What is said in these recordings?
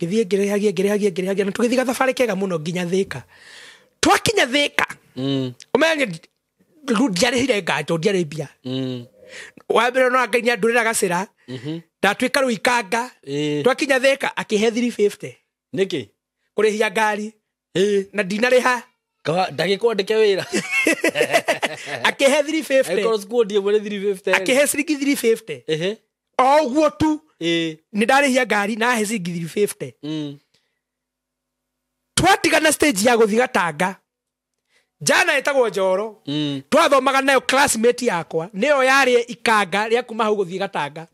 githie ngerehagia na tugithia thabarĩ kega mũno nginya Thika twakinya Thika umenye ndiarĩhire ngato ndiarĩ mbia wa mbere no angainia ndũrĩra gacĩra ndatwĩka rũikanga twakinya Thika akĩhe 350 nĩkĩ kũrĩhia ngari na ndinarĩha ndagĩkwandĩke wĩra akĩhe 350 Eko school die mwere 350 akĩhe ciringi 350 o ũguo tu nĩ ndarĩhia ngari na he ciringi 350 twatigana stage ya gũthiĩ Gatanga jana etagwo Njoro twathomaga nayo classmate yakwa nĩyo yarĩ ikanga rĩa kuma hau gũthiĩ Gatanga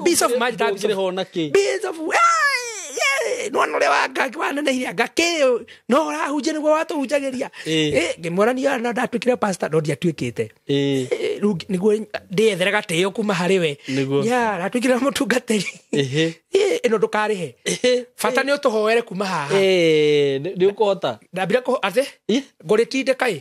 Beast of Magic Beast of no no lewa ngakwana na iria ngakeo no rahunje niguo watuhunjagĩria ngĩmorania na ndatwĩkire pastor no ndiatwĩkĩte niguo ndĩethere gatĩo kuma harĩ we ya ndatwĩkire mũtungatĩri ĩno ndũkarĩhe bata nĩ ũtũhoere kuma haha nĩ ũkũhota ndambire ate ngũrĩtinde kaĩ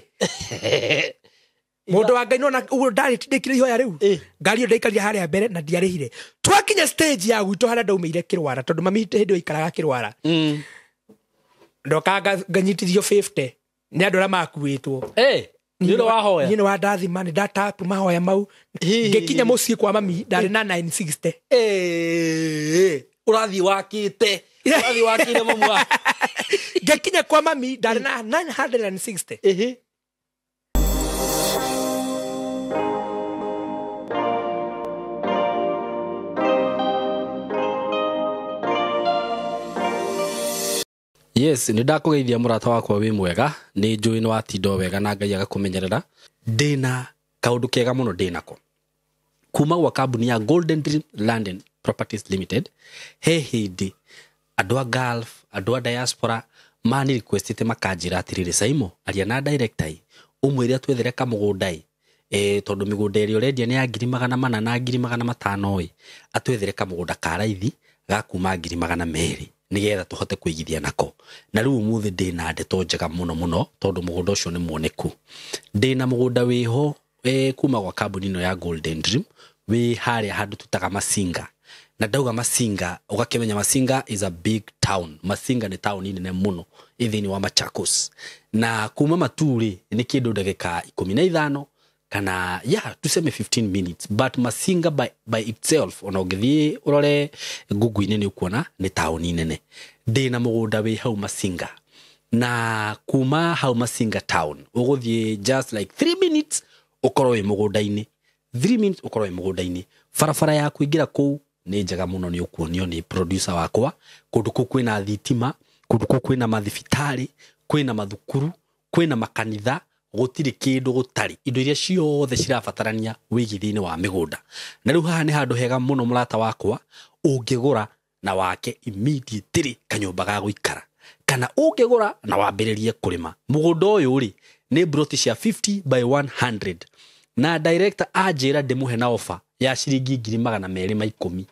mũndũ wa Ngai no na ndarĩtindĩkire ihoya rĩu ngari ndaikaria harĩa mbere na ndiarĩhire twakinya stage ya gwitũ harĩa ndaumĩire Kĩrwara tondũ mami hĩndĩ ikaraga Kĩrwara ndoka nganyitithio 50 nĩ andũ arĩa makuĩtwo nĩ ũndũ wa hoya nĩ wa ndathima nĩ ndatapu mahoya mau ngĩkinya mũciĩ kwa mami ndarĩ na 960 ũrathiĩ wakĩte mamu wa ngĩkinya kwa mami ndarĩ na 960 Yes, nĩ ndakũgeithia mũrata wakwa wĩ mwega nĩ njũĩ nĩ watindo wega na Ngai agakũmenyerera ndĩna kaũndũ kega mũno ndĩnako kuma gwa kambuni ya Golden Dream Land and Properties Limited he hĩndĩ andũ a Gulf andũ a diaspora mani requestite makanjĩra atĩrĩrĩ Saimo aria na director ũmwĩre atwethere kamũgũnda tondũ mĩgũnda ĩrĩa ũrendia nĩ ya 400 na 500 atwethere kamũgũnda ka raithi ga kuma 200 nigetha tuhote kuigithia nako na riu umuthi ndina ndeto njega muno tondu mugunda ucio ni muoneku ndina mugunda wiho kuma gwa kambuni no ya Golden Dream wi haria handu tutaga Masinga na ndauga Masinga ugakimenya Masinga is a big town Masinga ni town nene muno ithini wa Machakos na kuma Maturi ni kindu ndagika 15 kana tuseme 15 minutes but Masinga by itself ona ũgĩthiĩ urore Google-inĩ nĩ ukuona nĩ taũni nene ndĩna mũgũnda wĩ hau Masinga na kuma hau Masinga town ũgũthiĩ just like 3 minutes ũkorwo wĩ mũgũnda-inĩ 3 minutes ũkorwo wĩ mũgũnda-inĩ barabara ya kũingĩra kũu nĩ njega mũno nĩ ũkuonio nĩ producer wakwa kũndũ kũu kwĩna thitima kũndũ kũu kwĩna mathibitarĩ kwĩna mathukuru kwĩna makanitha gũtirĩ kĩndũ gũtarĩ indo iria ciothe cirabatarania wĩigithia-inĩ wa mĩgũnda na rĩu haha nĩ handũ hega mũno mũrata wakwa ũngĩgũra na wake immediately kanyũmba ga gũikara kana ũngĩgũra na wambĩrĩrie kũrĩma mũgũnda ũyũ rĩ nĩ broti cia 50 by 100 na director anjĩra ndĩmũhe na offer ya ciringi 210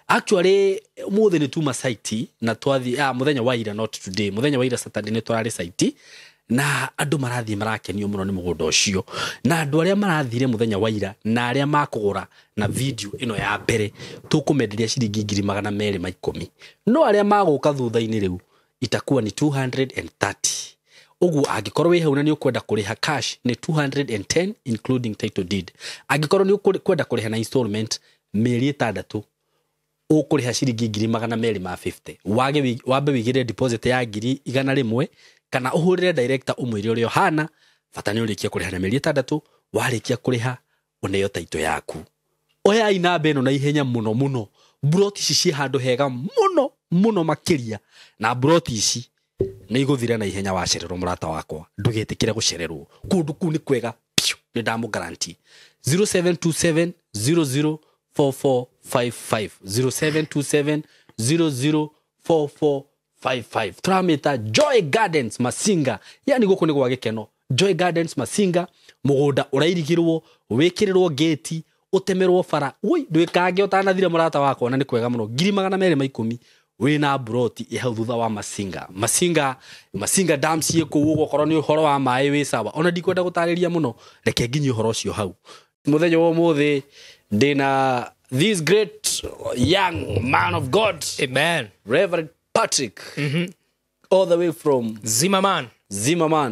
actually mũthĩ nĩ tuma site na twathi mũthenya wa ira not today mũthenya wa ira Saturday nĩ twararĩ site na andũ marathiĩ marakenio mũno nĩ mũgũnda ũcio na andũ arĩa marathire mũthenya wa ira na arĩa makũgũra na video ĩno ya mbere tũkũmenderia ciringi 210 no arĩa magũka thutha-inĩ rĩu itakuwa ni 230 ũguo angĩkorwo wĩ hau na nĩ ũkwenda kũrĩha cash ni 210 including title deed angĩkorwo nĩ ũkwenda kũrĩha na installment mĩeri 6 ũkũrĩha ciringi 250 wambe wĩigĩre deposit ya 100 kana ũhũrĩre director ũmwĩre ũrĩa hana bata nĩ ũrĩkia kũrĩha na mĩeri 6 warĩkia kũrĩha ũneyo taito yaku oya inamba ĩno na ihenya mũno broti ici ci handũ hega mũno makĩria na broti ici nĩ igũthira na ihenya wacererwo mũrata wakwa ndũgetĩkĩre gũcererwo kũndũ kũu nĩ kwega nĩ ndamũ guarantee 0727 004455 0727 004455 turamita Joy Gardens Masinga yani gũkũ nĩ gwa gĩkeno Joy Gardens Masinga mũgũnda ũrairigirwo wĩkĩrĩrwo gate utemerwo bara ndwĩkange ũtanathire mũrata wakwa na nĩ kwega mũno 210 wĩna broti ihau thutha wa Masinga dam ciĩ kũu ũguo korwo nĩ ũhoro wa maĩ wĩ sawa ona ndikwenda gũtarĩria mũno reke nginyi ũhoro ũcio hau mũthenya wa ũmũthĩ ndĩna this great young man of God. Amen. Reverend Patrick. All the way from Zimmerman.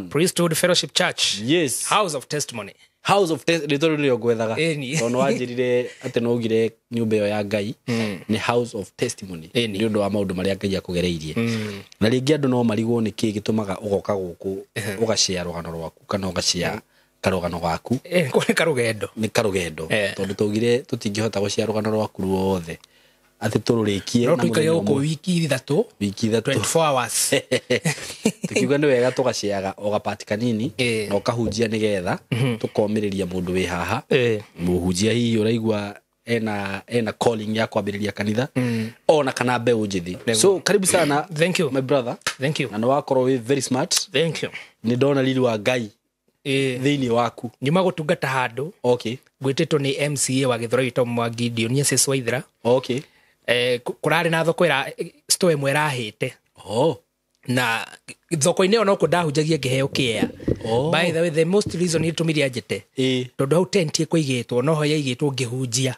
Priesthood Fellowship Church. Yes. House of Testimony. House of Testimony. Tono wajirire ate no gire nyumba ya Ngai ni House of Testimony. Ni undu wa maundu maria Ngai akugereirie. Na ringi andu no marigwo ni ki gitumaga ugoka guku ugashare rugano rwaku kana ugashare karugano gaku. Ni karugendo. Tondu tugire tutingihota gushare rugano rwaku ruothe. Ati tururikie na muthenya uko wiki ithatu 24 hours. Tukiuga ni wega tugaciaga ogapati kanini na ukahunjia nigetha tukomiriria mundu wi haha muhunjia hihi uraigwa ena calling ya kwambiriria kanitha ona kana mbeu njithi. So karibu sana. Thank you my brother. Thank you. Na no wakorwo wi very smart. Thank you. Ni ndona lili wa Ngai thiini waku nyuma gutungata handu. Okay. Gwititwo ni MCA wa Githoro ito Mwangi Dionysius Waithira. Okay. Kurari na thoko ira store imwe rahite. Na thoko-ini ono ko ndahunjagia ngiheo kia. By the way, the most reason itumiria njete tondu hau tent ikuigitwo no ho yaigitwo ngihunjia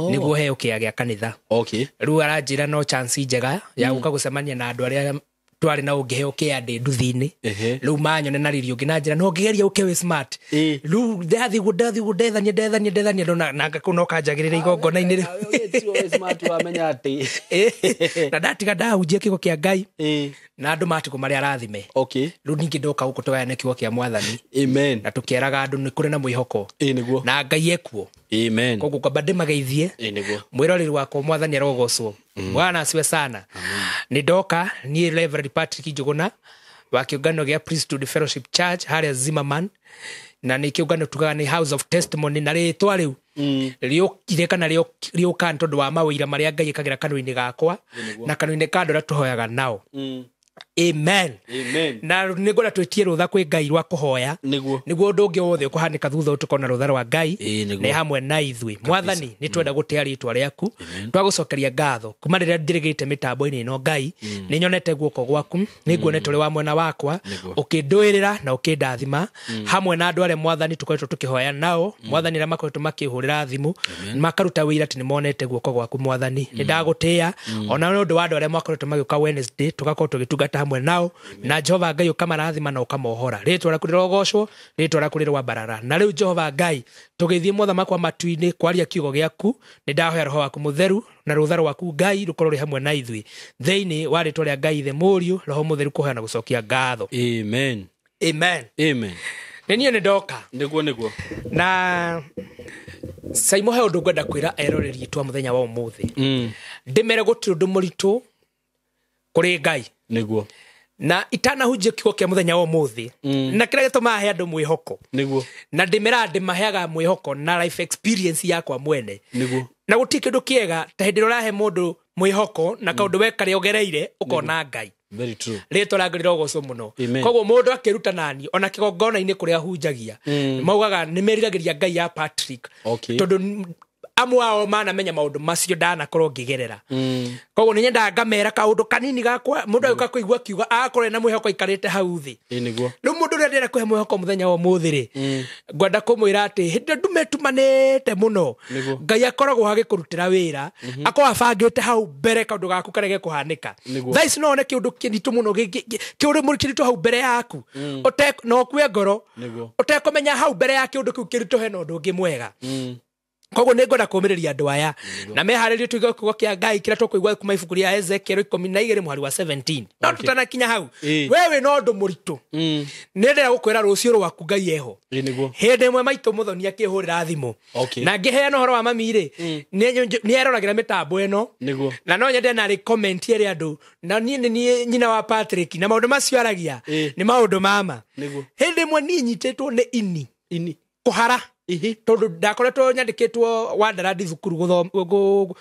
niguo heo kia gia kanitha. Okay. Riu aranjira no chance njega ya guka gucemania na andu aria twari na ungiheo kia ndi nduthi-ini. Riu manyone na riri ungi na njira no ngigeria uke smart. Riu ndathi ndethanie ndona na ngakuno kanjagirira igongona-ini riu smart wamenya ati na ndatiga ndahunjia kiugo kia Ngai na andu matiko maria arathime. Okay. Riu ningi ndoka guko twayane kiugo kia Mwathani. Amen. Na tukieraga andu ni kuri na mwihoko niguo na Ngai ekuo. Amen. Koguo kwamba ndimageithie niguo mwiroreri wako Mwathani arogocwo. Bwana asiwe sana. Ni ndoka ni Reverend Patrick Njuguna wa kiungano gia Priesthood Fellowship Church haria Zimmerman, na ni kiungano tugaga ni House of Testimony, na ritwa riu riukire kana riuka ntondu wa mawira maria Ngai ikagira kanua-ini gakwa na kanua-ini ka andu aria tuhoyaga nao. Amen. Amen. Na nigora twetie rutha kwi Ngai rwa kuhoya niguo undu ungi wothe ukuhanika thutha utukona rutha rwa Ngai ni hamwe na ithui. Mwathani ni twenda gutia ritwa riaku twagucokeria ngatho kuma riria ndirigite mitambo-ini ino Ngai ni nyonete guoko gwaku ni nguonete uri wa mwena wakwa ukindwirira na ukindathima hamwe na andu aria Mwathani tukoretwo tukihoya nao. Mwathani aria makoretwo makihurira thimu makaruta wira ati ni monete guoko gwaku. Mwathani ni ndagutia ona ni undu wa andu aria makoretwo magiuka Wednesday tugakorwo tugitungata hamwe nao na Jehova Ngai ukamaраthima na ukamohora. Ritwa riaku rirogocwo, ritwa riaku riri wambarara. Na riu Jehova Ngai tugithie mothamaki wa matu-ini kwaria kiugo giaku ni ndahoya roho waku mutheru na rutha rwaku Ngai rukorwo ri hamwe na ithui thiini wa ritwa ria Ngai the Muriu roho mutheru kuheana gucokia ngatho. Amen. Amen. Amen. Nini ni ndoka niguo na saimo he undu ngwenda kwira eroreri twa muthenya wa umuthi ndimere gutiri undu muritu kuri Ngai niguo na itana hujia kiugo kia muthenya wa umuthi na kira gituma he andu mwihoko niguo na ndimera ndimaheaga mwihoko na life experience yakwa mwene niguo na guti kindu kiega ta hindi urahe mundu mwihoko na kaundu wekare ogereire ukona Ngai. Very true. Ritwa rĩa Ngai rĩrogocwo mũno. Koguo mũndũ akiruta nani ona kĩgongona-inĩ kũrĩa hunjagia maugaga nĩ meriragĩria Ngai ya Patrick tondu amwe ao manamenya maundu macio ndanakorwo ngigerera. Koguo nĩ nyendaga ngamera kaundu kanini gakwa mũndũ agĩũka kũigua kiuga agakorwo na mwĩhoko ikarĩte hau thĩ. Nĩguo rĩu mũndũ ũrĩa ndĩrenda kũhe mwĩhoko mũthenya wa ũmũthĩ rĩ ngwenda kũmwĩra atĩ hĩndĩ ĩrĩa ndumetumanĩte mũno Ngai akoragwo agĩkũrutĩra wĩra akorwo abangĩte hau mbere kaundu gaku karege kũhanĩka. Thaa ici no one kĩũndũ kĩritũ mũno kĩũndũ kĩritũ hau mbere yaku no ũkue ngoro ũtekũmenya hau mbere ya kĩũndũ kĩu kĩritũ hena ũndũ ũngĩ mwega. Koguo nĩ ngwenda kũũmĩrĩria andũ aya na meharĩrie tuige kiugo kia Ngai kĩrĩa tũkũigua kuma ibuku rĩa Ezekiel 12 mũhari wa 17. No tutanakinya hau wewe no ũndũ mũritũ nĩ ndĩrenda gũkwĩra rũciũ rwaku Ngai eho. Hĩndĩ ĩmwe maitũ mũthoni akĩhũrĩra thimũ na ngĩheana ũhoro wa mami rĩ nĩ eroragĩra mĩtambo ĩno na no nyende narĩ comment ĩrĩa andũ na niĩ nĩ nyina wa Patrick na maũndũ macio aragia nĩ maũndũ mama. Hĩndĩ ĩmwe niĩ nyitĩtwo nĩ ini kũhara tondu ndakoretwo nyandĩkĩtwo wandarandi thukuru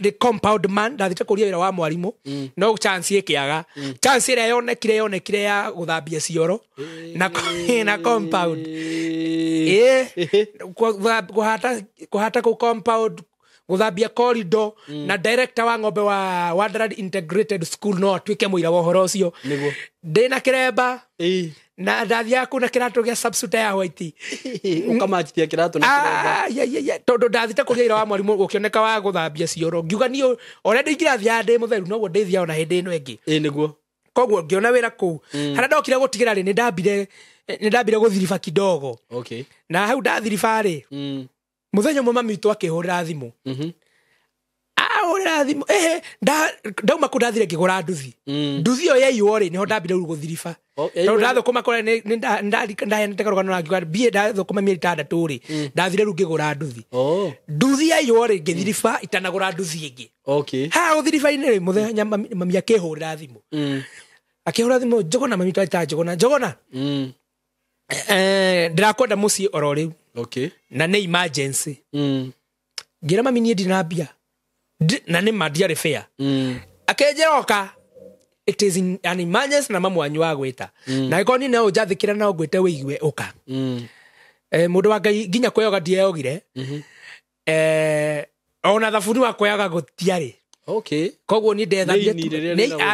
the compound man ndathite kuria wira wa mwarimu no chance ikiaga chance ĩrĩa yonekire ya guthambia cioro na compound kuhata ku compound guthambia corridor na director wa ng'ombe wa Wandarandi Integrated School no atuike muira wa horo ucio ndina kiremba na ndathia kuna kirato gya substitute ya white ukamachithia kirato na ya tondu ndathite kuria ira wa mwarimu ukioneka wa guthambia cioro ngiuga ni already ngirathia ndi mutheru no ndithia ona hindi ino ingi niguo koguo ngiona wira ku hana ndokire gutigira ri ni ndambire guthirifa kidogo okay na hau ndathirifa ri muthenya mwe mami tu akihurira thimu ahurira thimu ndauma ku ndathire ngigura nduthi nduthi yo yeyo ri niho ndambire guthirifa tondu ndathukuma kore ni ndahenete karugano na ngiuga bie ndathukuma mieri 6 ri ndathire ru ngigura nduthi nduthi yeyo ri ngithirifa itanagura nduthi ingi okay ha guthirifa-ini ri muthenya mami akihurira thimu akihurira thimu Njogona mami twita Njogona ndirakwenda muciĩ oro riu okay na nĩ emergency ngira mami niĩ ndina mbia na nĩ ma ndiarĩ fair akenjĩra oka it is an emergency na mamu wanyu wa gwĩta na ĩkorwo niĩ no njathĩkĩra na ngwĩte wĩigue ũka mũndũ wa Ngai nginya kwĩyoga ndieyogire ona thabuni wa kwĩyoga gũtiarĩ okay koguo ni ndethambire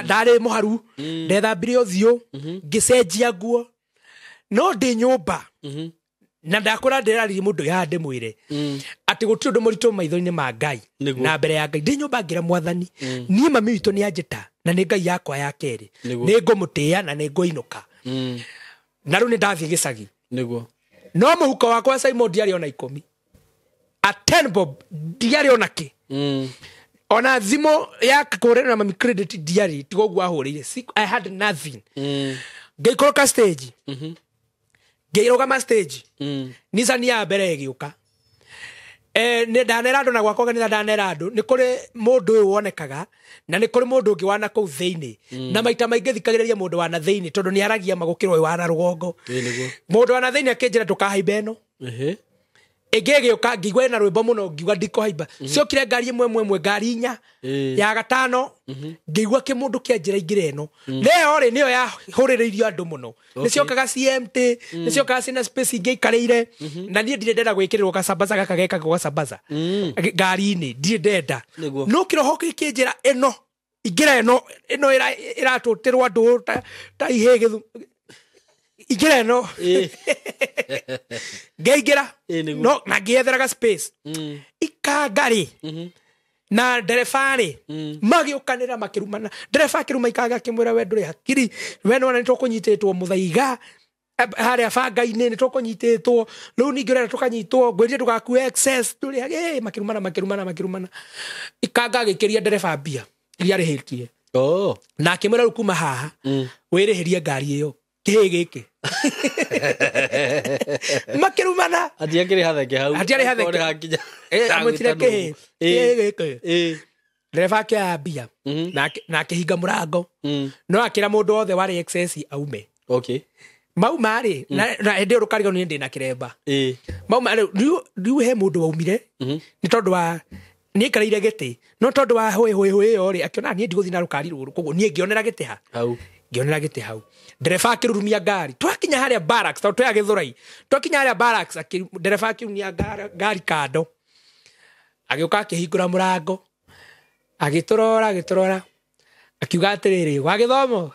ndarĩ mũharu ndethambire ũthiũ ngĩcenjia nguo no ndi nyumba na ndakora ndirariri mundu yande mwire ati gutiri undu muritu maitho-ini ma Ngai na mbere ya Ngai ndi nyumba ngira mwathani nie mami witu ni anjita na ni Ngai yakwa ya keri ni ngumutia na ni nguinuka na ru ni ndathie gicagi niguo no muhuko wakwa Simon diari ona 10 a 10 bob diari ona ki ona thimo ya kurena na mami credit diari tigoguo ahurire I had nothing ngeikoroka stage ngĩrũgama stage Nissan ya mbere ĩgĩũka nĩ ndanera andũ na gwakwa kanitha ndanera andũ nĩ kũrĩ mũndũ ũyũ wonekaga na nĩ kũrĩ mũndũ ũngĩ wana kũu thĩinĩ na maita maingĩ thikagĩrĩria mũndũ wana thĩinĩ tondũ nĩ aragia magũkĩra ũyũ wana rũgongo mũndũ wana thĩinĩ akĩnjĩra ndũkahaimba ĩno ĩngĩ ĩgĩũka ngĩigua ĩna rwĩmbo mũno ngiuga ndikũhaimba ciokire ngari ĩmwe ngari 4 ya gatano ngĩigua kĩmũndũ kĩanjĩra ingĩra ĩno nĩyo rĩ nĩyo yahũrĩrĩirio andũ mũno nĩciokaga CMT nĩciokaga ciĩna space ingĩ ikarĩire na niĩ ndirĩ ndenda gwĩkĩrĩrwo gacabaca gaka gekagwo gacabaca ngari-inĩ ndirĩ ndenda no kĩroho gĩkĩnjĩra ĩno ingĩra ĩno ĩratũtĩrwo andũ ta ihĩ ingĩra ĩno ngĩingĩra no na ngĩetheraga space ikangari na ndereba-rĩ magĩũkanĩra makĩrumana ndereba akĩruma ikanga akĩmwĩra we ndũrĩ hakiri we nĩwona nĩtũkũnyitĩtwo mũthaiga harĩa banga-inĩ nĩtũkũnyitĩtwo rĩu ningĩ ũrenda tũkanyitwo ngwĩrire ndũgakue excess tũrĩ makĩrumana ikanga agĩkĩria ndereba mbia iria arĩhĩtie na akĩmwĩra rĩu kuma haha wĩrĩhĩrie ngari ĩyo kĩhĩ gĩkĩ makĩrumana atiakĩrĩ hatheke hau amwĩtire kĩhĩ gĩkĩ ndereba akĩoya mbia na akĩhinga mũrango no akĩra mũndũ wothe warĩ excess aume mauma-rĩ na hĩndĩ ĩyo rũkariganĩrwo nĩ ndĩna kĩremba mauma-rĩ rĩu he mũndũ waumire nĩ tondũ wa niĩ aikarĩire gĩtĩ no tondũ wa hũĩ ĩyo-rĩ akĩona niĩ ndigũthiĩ na rũkari rũrũ koguo niĩ ngĩonera gĩtĩ hau ndereba akĩrurumia ngari twakinya harĩa barracks tondũ twĩ Gĩthũrai twakinya harĩa barracks ndereba akĩunia ngari kando agĩũka akĩhingũra mũrango agĩtũrora akiuga atĩrĩrĩ wa gĩthomo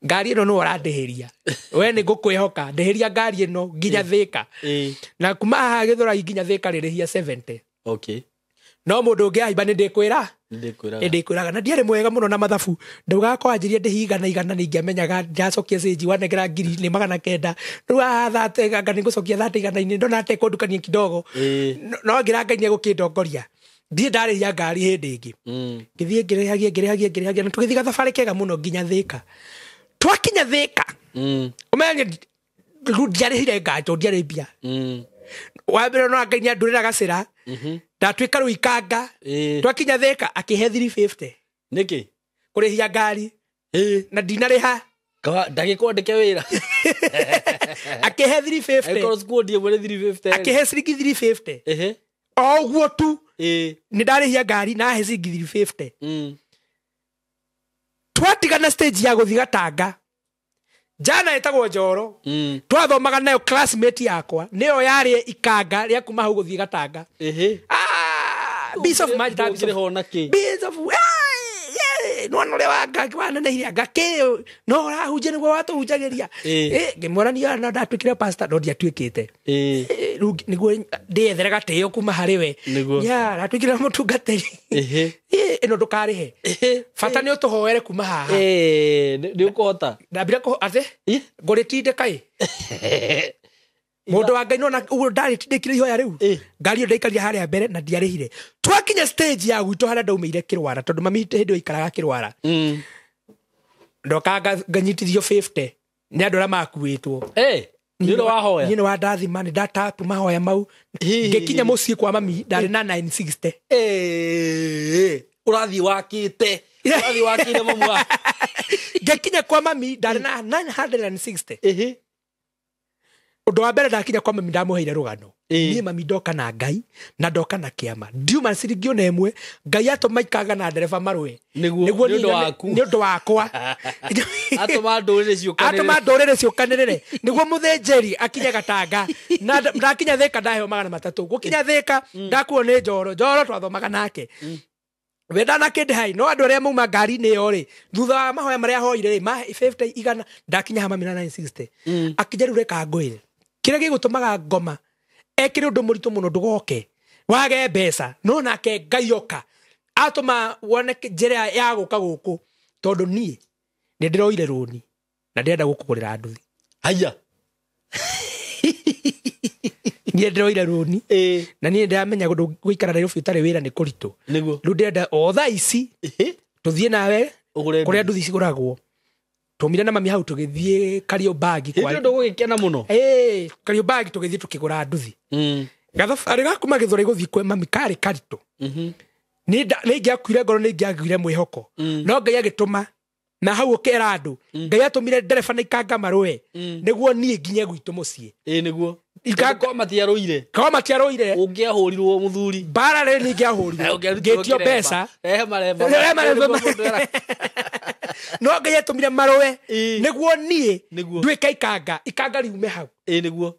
ngari ĩno nĩwe ũrandĩhĩria we nĩ ngũkwĩhoka ndĩhĩria ngari ĩno nginya Thĩka na kuma haha Gĩthũrai nginya Thĩka rĩrĩhia 70 no mũndũ ũngĩ aimba nĩ ndĩkwĩraga na ndiarĩ mwega mũno na mathabu ndaugakorwo anjĩrie ndĩhi igana nĩingĩamenyaga ndacokia cĩnji wanengera ngiri nĩ 900 rĩu haha anga nĩngũcokia 30 igana-inĩ ndona atĩ kũndukania kidogo no ngira Ngai nĩegũkĩndongoria ndirĩ ndarĩhia ngari hĩndĩ ĩngĩ ngĩthiĩ ngĩrĩhagia na tũgĩthiĩ gathabarĩ kega mũno nginya Thĩka twakinya Thĩka ũmenye ndiarĩhire ngari tondũ ndiarĩ mbia wa mbere no Ngai nĩandũrĩra gacĩra ndatuĩka rĩu ikanga twakinya Thĩka akĩhe 350 nĩkĩ kũrĩhia ngari na ndinarĩha ndagĩkwandĩke wĩra akĩhe 350 akĩhe ciringi 350 o ũguo tu nĩ ndarĩhia ngari na ahe ciringi 350 twatigana stage ya gũthiĩ Gatanga jana etagwo Njoro twathomaga nayo classmate yakwa nĩyo yarĩ ikanga rĩa kuma hau gũthiĩ Gatanga Beast of Magic no no le wanga wana na ile ngake no ra huje niguo watuhujagiria ngimorania na ndatwikire pastor no ndiatwikite niguo ndiethere gateo kuma hariwe ya ndatwikire mutungateri ino ndukarihe fata ni utuhoere kuma haha ni ukuhota ndabira ko ate ngoritinde kai mundu wa Ngai no na ndari tindikire ihoya riu ngari ndaikaria haria mbere na ndiarihire twakinya stage ya gwito hara ndaumire kirwara tondu mami hindi ikaraga kirwara ndoka nganyitithio 50 ni andu ra makuitwo ni ndo wahoya ni wa ndathi mani data mahoya mau ngikinya mucii kwa mami ndari na 960 urathi wakite mamu ngikinya kwa mami ndari na 960 undu wa mbere ndakinya kwa mami ndamuheire rugano nie mami ndoka na Ngai na ndoka na kiama ndiuma ciringi ona imwe Ngai atuma ikaga na ndereba marwe niguo ni undu wakwa atuma ndurire ciukanirire niguo muthenjeri akinya Gatanga na ndakinya Thika ndaheo 300 gukinya Thika ndakuo ni njoro twathomaga nake wenda na kindi hai no andu aria mauma ngari ni yo ri thutha wa mahoya maria hoire ri ma 50 igana ndakinya hama 960 akijeru reka ngwire kire gigutumaga ngoma ekire undu muritu muno ndugoke wage mbeca no nake ngaioka atuma wone njira ya guka guku tondu nie ni ndiroire runi na ndenda gukugurira nduthi haya nie ndiroire runi na nie ndamenya gundu guikara Nairobi utari wira ni kuritu niguo ndu ndenda o tha ici tuthie nawe kuria nduthi ciguragwo tumire na mami hau tugithie Kariobangi kwa ndu gugikena muno Kariobangi tugithie tukigura nduthi gathabari gakuma githura iguthie kwe mami kari karitu ni ngiakuire ngoro ni ngiagire mwihoko no Ngai agituma na hau ukera andu Ngai atumire ndereba na ikanga marwe niguo nie nginye gwitu mucii niguo ikako matiaroire ungiahurirwo muthuri bara re ni ngiahurirwo ngetio mbeca no Ngai atumire marwe niguo nie ndwika ikanga riume hau niguo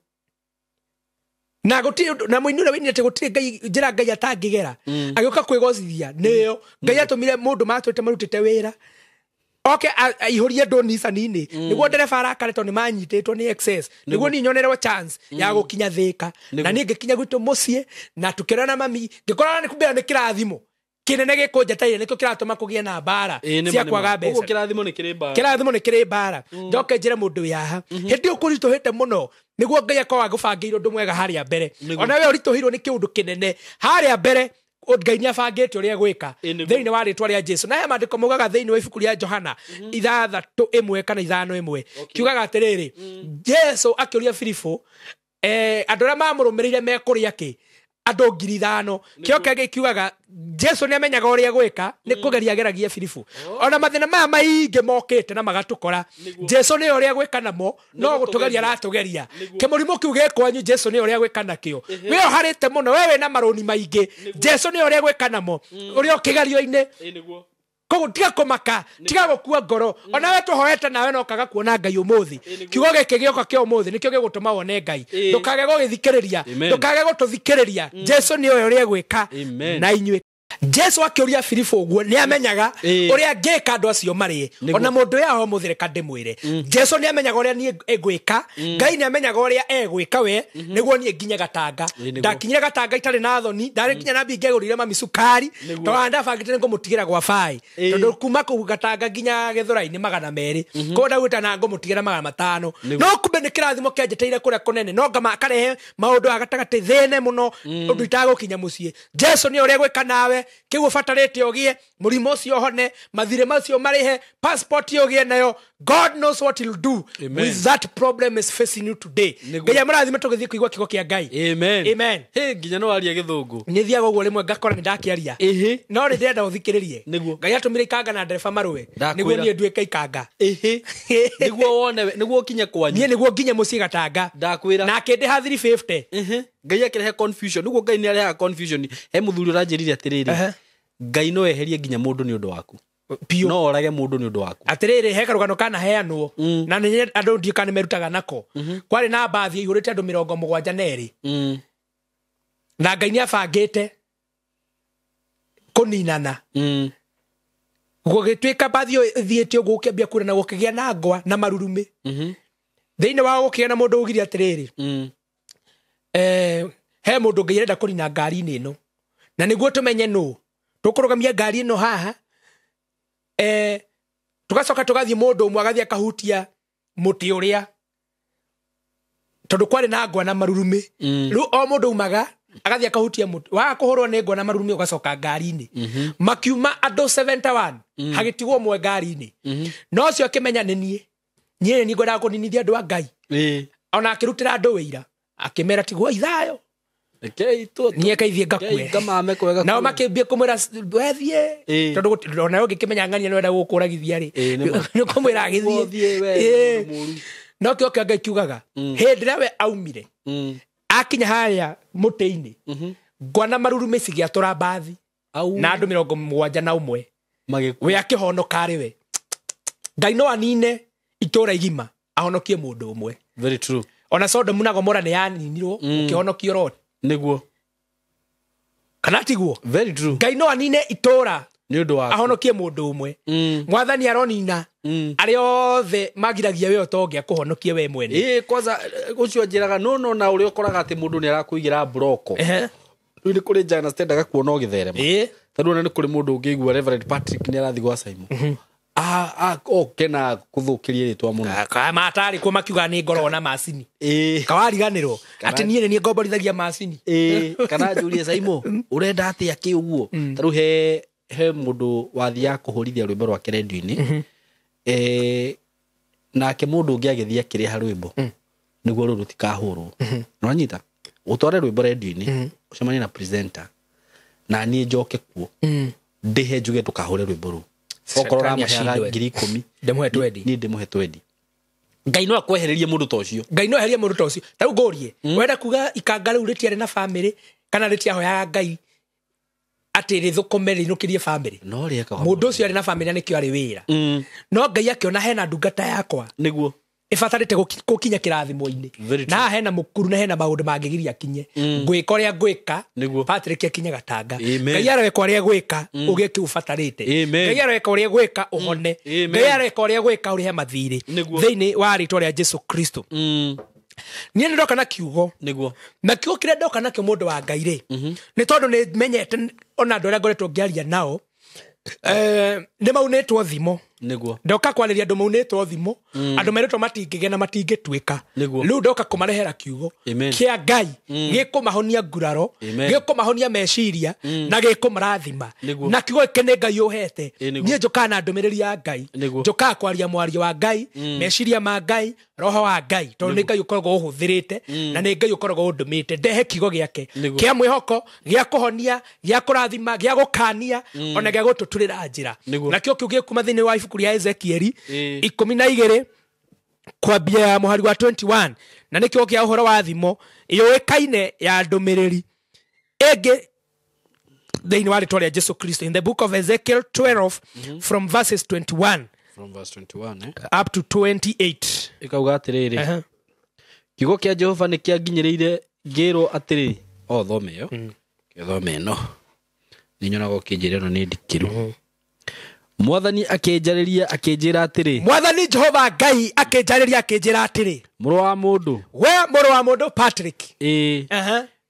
na gutiri na muinure wini ate gutiri Ngai njira Ngai atangigera agioka kwigocithia niyo Ngai atumire mundu matwite marutite wira okay ihorie donisa nini niguo ndereba arakaretwo ni manyititwo ni excess niguo ni nyonerwo chance ya gukinya Thika na ni ngikinya gwitu mucii na tukirana mami ngikorana ni kumbira ni kirathimo kinene gikunjataire nikio kiratuma kugie na bara cia kwaga mbeca ugo kirathimo ni kiri bara njoke njire mundu yaha hindi ukurituhite muno niguo Ngai akwa gubangire undu mwega haria mbere ona we urituhirwo ni kiundu kinene haria mbere Ngai ni abangite uria gwika thiini wa ritwa ria Jesu na ya mandiko mugaga thiini wa ibuku ria Johana 3:1 kana 5:1 kiugaga atiriri Jesu akiuria Filipo andu aria mamurumirire mekuria ki andu 5,000 kioke gikiugaga Jesu ni amenyaga uria gwika ni kugeria geragia Filipo ona mathina maya maingi mokite na magatukora Jesu ni uria gwika namo no gutugeria ratugeria kimurimo kiu gekwanyu Jesu ni uria gwika nakio we harite muno wewe na maroni maingi Jesu ni uria gwika namo uria ukigario-ini kogo tiga kumaka tiga gukua ngoro ona we tuhoete nawe no kaga kuona Ngai umuthi kiugo giki gioka kio umuthi nikio gigutuma wone Ngai ndukage gugithikiriria ndukage gututhikiriria Jesu ni uria gwika na inywe Jesu akiuria Filipo guo ni amenyaga uria ngeka andu acio mari ona mundu yaho muthireka ndimwire Jesu ni amenyaga uria ni egwika Ngai ni amenyaga uria egwika we niguo ni nginya Gatanga ndakinyira Gatanga itari na thoni ndari kinya na binge gurire mami sukari to anda bangite ngumutigira gwa bai tondu kuma ku Gatanga nginya Githura-ini 200 ko ndagwita na ngumutigira 500 no kumbe ni kirathimo kianjeteire kuria kunene no ngama karehe maundu agatagati thene muno undu itagukinya mucii Jesu ni uria gwika nawe kigu fatarete ogie murimo cio hone mathire macio marihe passport yogie nayo God knows what he'll do with that problem is facing you today ngai murathime tugithie kuigwa kigo kia Ngai amen nginya no aria githungu ni thiaga uguo rimwe ngakora ni ndakiaria no ni ndenda uthikiririe Ngai atumire ikanga na ndereba marwe niguo nie ndwika ikanga niguo wone niguo kinye kwanyu nie niguo nginye mucii Gatanga ndakwira na kende ha 350 Ngai akirehe confusion niguo Ngai ni areha confusion he muthuri urajirire atiriri Ngai no eherie nginya mundu ni undu waku no orage mundu ni undu waku atiriri he karugano kana heanwo na ni andu ndikane merutaga nako kwari na bathi ihurite andu 72 na Ngai ni abangite kuninana gugituika bathio thietio gukembia kura na gukigia na ngwa na marurume thiini wa gukigia na mundu ugiri atiriri he mundu ngirenda kurina ngari ino na niguo tumenye no tukurugamia ngari ino haha tugacoka tugathie mundu umwe agathie akahutia muti uria tondu kwari na ngwa na marurume riu o mundu umaga agathie akahutia muti wa kuhurwo ni ngwa na marurume ugacoka ngari-ini makiuma andu 71 hagitigwo mwe ngari-ini no cio akimenya ni ni ngwenda kuninithia andu a Ngai ona akirutira andu wira akimera tigwo ithayo nie kaithie ngakue nao makimbia kumwira wethie tondu ona ungikimenya ng'ania nwenda gukuragithia ri ni kumwira agithie no kio kia Ngai kiugaga hindi ria we aumire akinya haya muti-ini ngwa na marurume cigiatura mbathi na andu 71 we akihonoka ri we Ngai no anine itura igima ahonokie mundu umwe. Very true. Ona Sodom na Gomora ni yaninirwo ukihonokio Lord niguo kana tiguo. Very true. Ngai no anine itura ni undu wa ahonokie mundu umwe. Mwathani aronina ari othe magiragia we otongia kuhonokia we mwene. Kwanza ucio njiraga no na uri ukoraga ati mundu ni arakuigira broko riu ni kuri jana stendaga kuona ugitherema tondu ona ni kuri mundu ungigua Reverend Patrick ni arathi gwa Simon kena kuthukiria ritwa muno kama atari ko makiuga ni ngoro na macini kawariganirwo ati nie ni ngomborithagia macini kana Julia Simon urenda ati aki uguo taru he mundu wathia kuhurithia rwimbo rwa radio-ini nake mundu ungi agithia kiria rwimbo niguo ruru tikahurwo no nyita utware rwimbo radio-ini ucemani na presenter na ni njoke kuo ndihe njuge tukahure rwimbo ru okorora maciara 10,000 ndemuhe twendi ni ndemuhe twendi Ngai no akwehererie mundu ta ucio Ngai no eherie mundu ta ucio tau ngorie wenda kuga ikanga riu ritiare na family kana ritiaho ya Ngai ati rithukume rinukirie family no rieka mundu ucio ari na family nikio ari wira no Ngai akiona hena ndungata yakwa niguo ibatarite gukinya kirathimo-ini na hena mukuru na hena maundu mangigiria kinye ngwika uria ngwika Patrick akinya gatanga Ngai areka uria gwika ugie kiubatarite Ngai areka uria gwika uhone Ngai areka uria gwika uri he mathiri thiini wa ritwa ria Jesu Kristo nie ndoka na kiugo niguo na kiugo kire ndoka na kio mundu wa Ngai ri ni tondu ni menyete ona andu aria ngoretwo ngiaria nao ni maunetwo thimo niguo ndoka kwariria andu maunetwo thimo andu meretwo matingigena matingitwika riu ndoka kumarehera kiugo kia Ngai gikumahonia nguraro gikumahonia meciria na gikumarathima na kiugo kene Ngai uhete nie njoka na ndumiriri ya Ngai njoka kwaria mwario wa Ngai meciria ma Ngai roho wa Ngai tondu ni Ngai ukoragwo uhuthirite na ni Ngai ukoragwo undumite ndehe kiugo giake kia mwihoko gia kuhonia gia kurathima gia gukania ona gia gututurira njira na kio kiugo kuma thini wa ibuku ria Ezekieli 12 kwambia muhari wa 21 na nikio kia uhoro wa thimo iyoikaine ya ndumiriri ege thini wa ritwa ria Jesu Kristo in the book of Ezekiel 12 from verses 21 up to 28 ikauga atiriri kiugo kia Jehova ni kianginyiriire ngiro atiri thome yo thome no ninyonaga kinjire no ni ndikiru Mwathani akenjariria akenjira atiri Mwathani Jehova Ngai akenjariria akenjira atiri muru wa mundu Patrick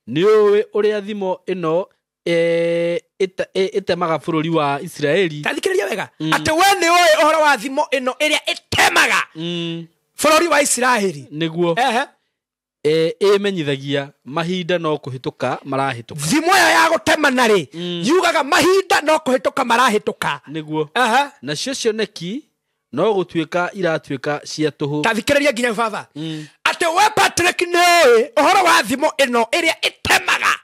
ni uwe uria thimo ino itemaga bururi wa Israeli tathikiriria wega ati we ni uwe uhoro wa thimo ino iria itemaga bururi wa Israeli niguo imenyithagia mahinda no kuhituka marahituka thimo ya gutemana ri yugaga mahinda no kuhituka marahituka niguo na cio neki no gutwika iratwika cia tuhu tathikiriria nginya baba ati we Patrick ni uhoro wa thimo ino iria itemaga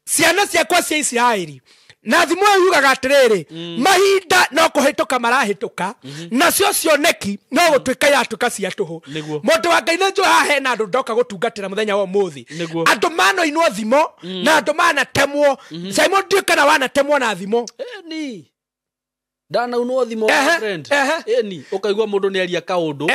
ciana ciakwa cia Israeli na thimo yugaga atiriri mahinda no kuhituka marahituka na cio neki no gutwika yatuka cia tuhu mundu wa Ngai njo hahe na andu ndoka gutungatira muthenya wa muthi andu mano inwo thimo na andu mana temwo Simon ndikana wana temwo na thimo ni dana unwo thimo friend ni ukaigwa mundu ni aria kaundu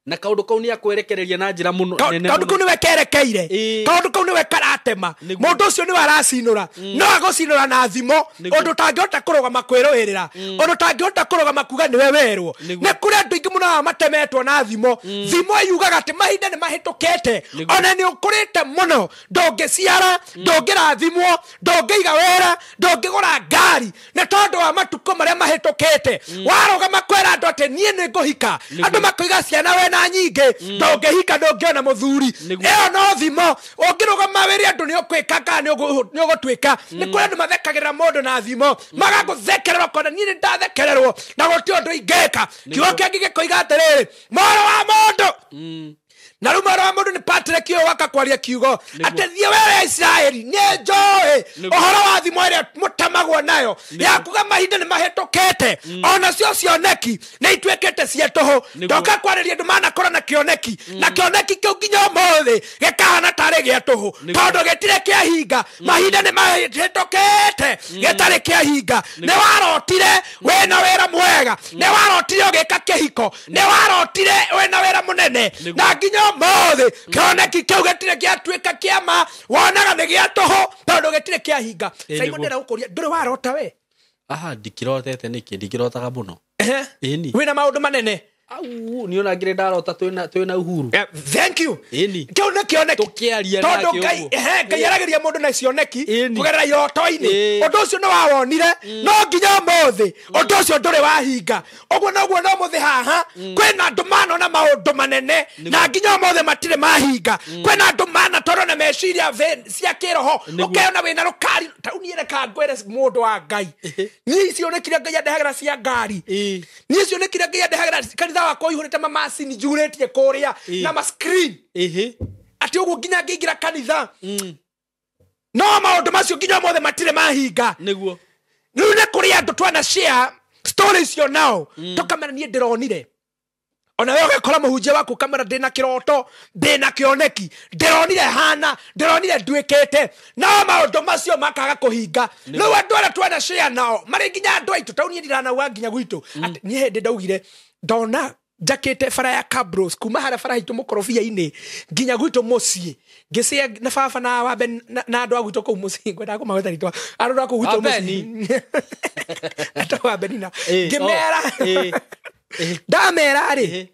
na kaundu kau ni akwerekereria na njira muno nene kaundu kau ni wekerekeire kaundu kau ni wekaratema mundu ucio ni waracinura no agucinura na thimo undu tangihota kurugama kwiruhirira undu tangihota kurugama kuga niwe werwo ne kuri andu ingi muno matemetwo na thimo thimo yugaga ati mahinda ni mahitukete ona ni ukurite muno ndungiciara ndungirathimwo ndungiiga wera ndungigura ngari ne tondu wa matuko maria mahitukete warugama kwera andu ati nie ni nguhika andu makoiga ciana we na nyingi ndungihika ndungiona muthuri iyo no thimo ungirugama wiri andu ni ukwikanga ni ugutwika ni kuri andu mathekagirira mundu na thimo magaguthekererwo kona nie ni ndathekererwo na guti undu ingeka kiugo kingi gikoiga atiriri moro wa mundu na rumaro wa mundu ni Patrick yo waka kwaria kiugo atethie wera Israeli ni njoe ohoro wa thimo ire mutamagwo nayo ya kuga mahinda ni mahetokete ona cio cioneki ni itwekete cietuhu ndoka kwariria ndu mana korana kioneki na kioneki kiu nginya umuthi gikahana tari gietuhu tondu gitire kiahinga mahinda ni mahetokete gitari kiahinga ni warotire wena wera mwega ni warotire ugika kihiko ni warotire wena wera munene na nginya mothe kioneki kiu gitire giatwika kiama wonaga ni giatuhu tondu gitire kiahinga Simon ndera gukuria nduri warota we aha ndikirotete niki ndikirotaga muno eni wina maundu manene au ni ona ngire ndarota twina uhuru thank you eni kioneki tukiaria na tondu ngai arageria mundu na cioneki kugerera iroto-ini undu ucio ni wawonire no nginya muthi undu ucio nduri wahinga uguo noguo no muthi haha kwina andu manona maundu manene na nginya muthi matire mahinga kwina andu mana tondu na meciria cia kiroho ukeona wina rukari tauniere ka ngwere mundu wa ngai ni cionekire ngai andehagera cia ngari ni cionekire ngai andehagera kanitha wakwa ihurite mamacini njurĩtie kũrĩa na ma screen ati uguo nginya ngĩingĩra kanitha no maũndũ macio nginya mothe matire mahinga nĩguo rĩu nĩ kũrĩ andũ twana share stories icio nao tũkamera niĩ ndĩronire ona wewe ũgekora mũhunjia waku kamera ndĩna kĩroto ndĩna kĩoneki ndĩronire hana ndĩronire nduĩkĩte no maũndũ macio makaga kũhinga rĩu andũ arĩa twana share nao marĩ nginya andũ aitũ taũni ndiranauga nginya gwitũ niĩ hĩndĩ ndaugire ndona jakete fara ya Cabros kuma hara fara hitu mukorofia-ini nginya gwitũ muciĩ ngĩcia na baba na wambe na andũ agwitũ kũu muciĩ ngwenda kũmagweta ritwa andũ akũ gwitũ muciĩ ata wambe nina ngĩmera ndamera rĩ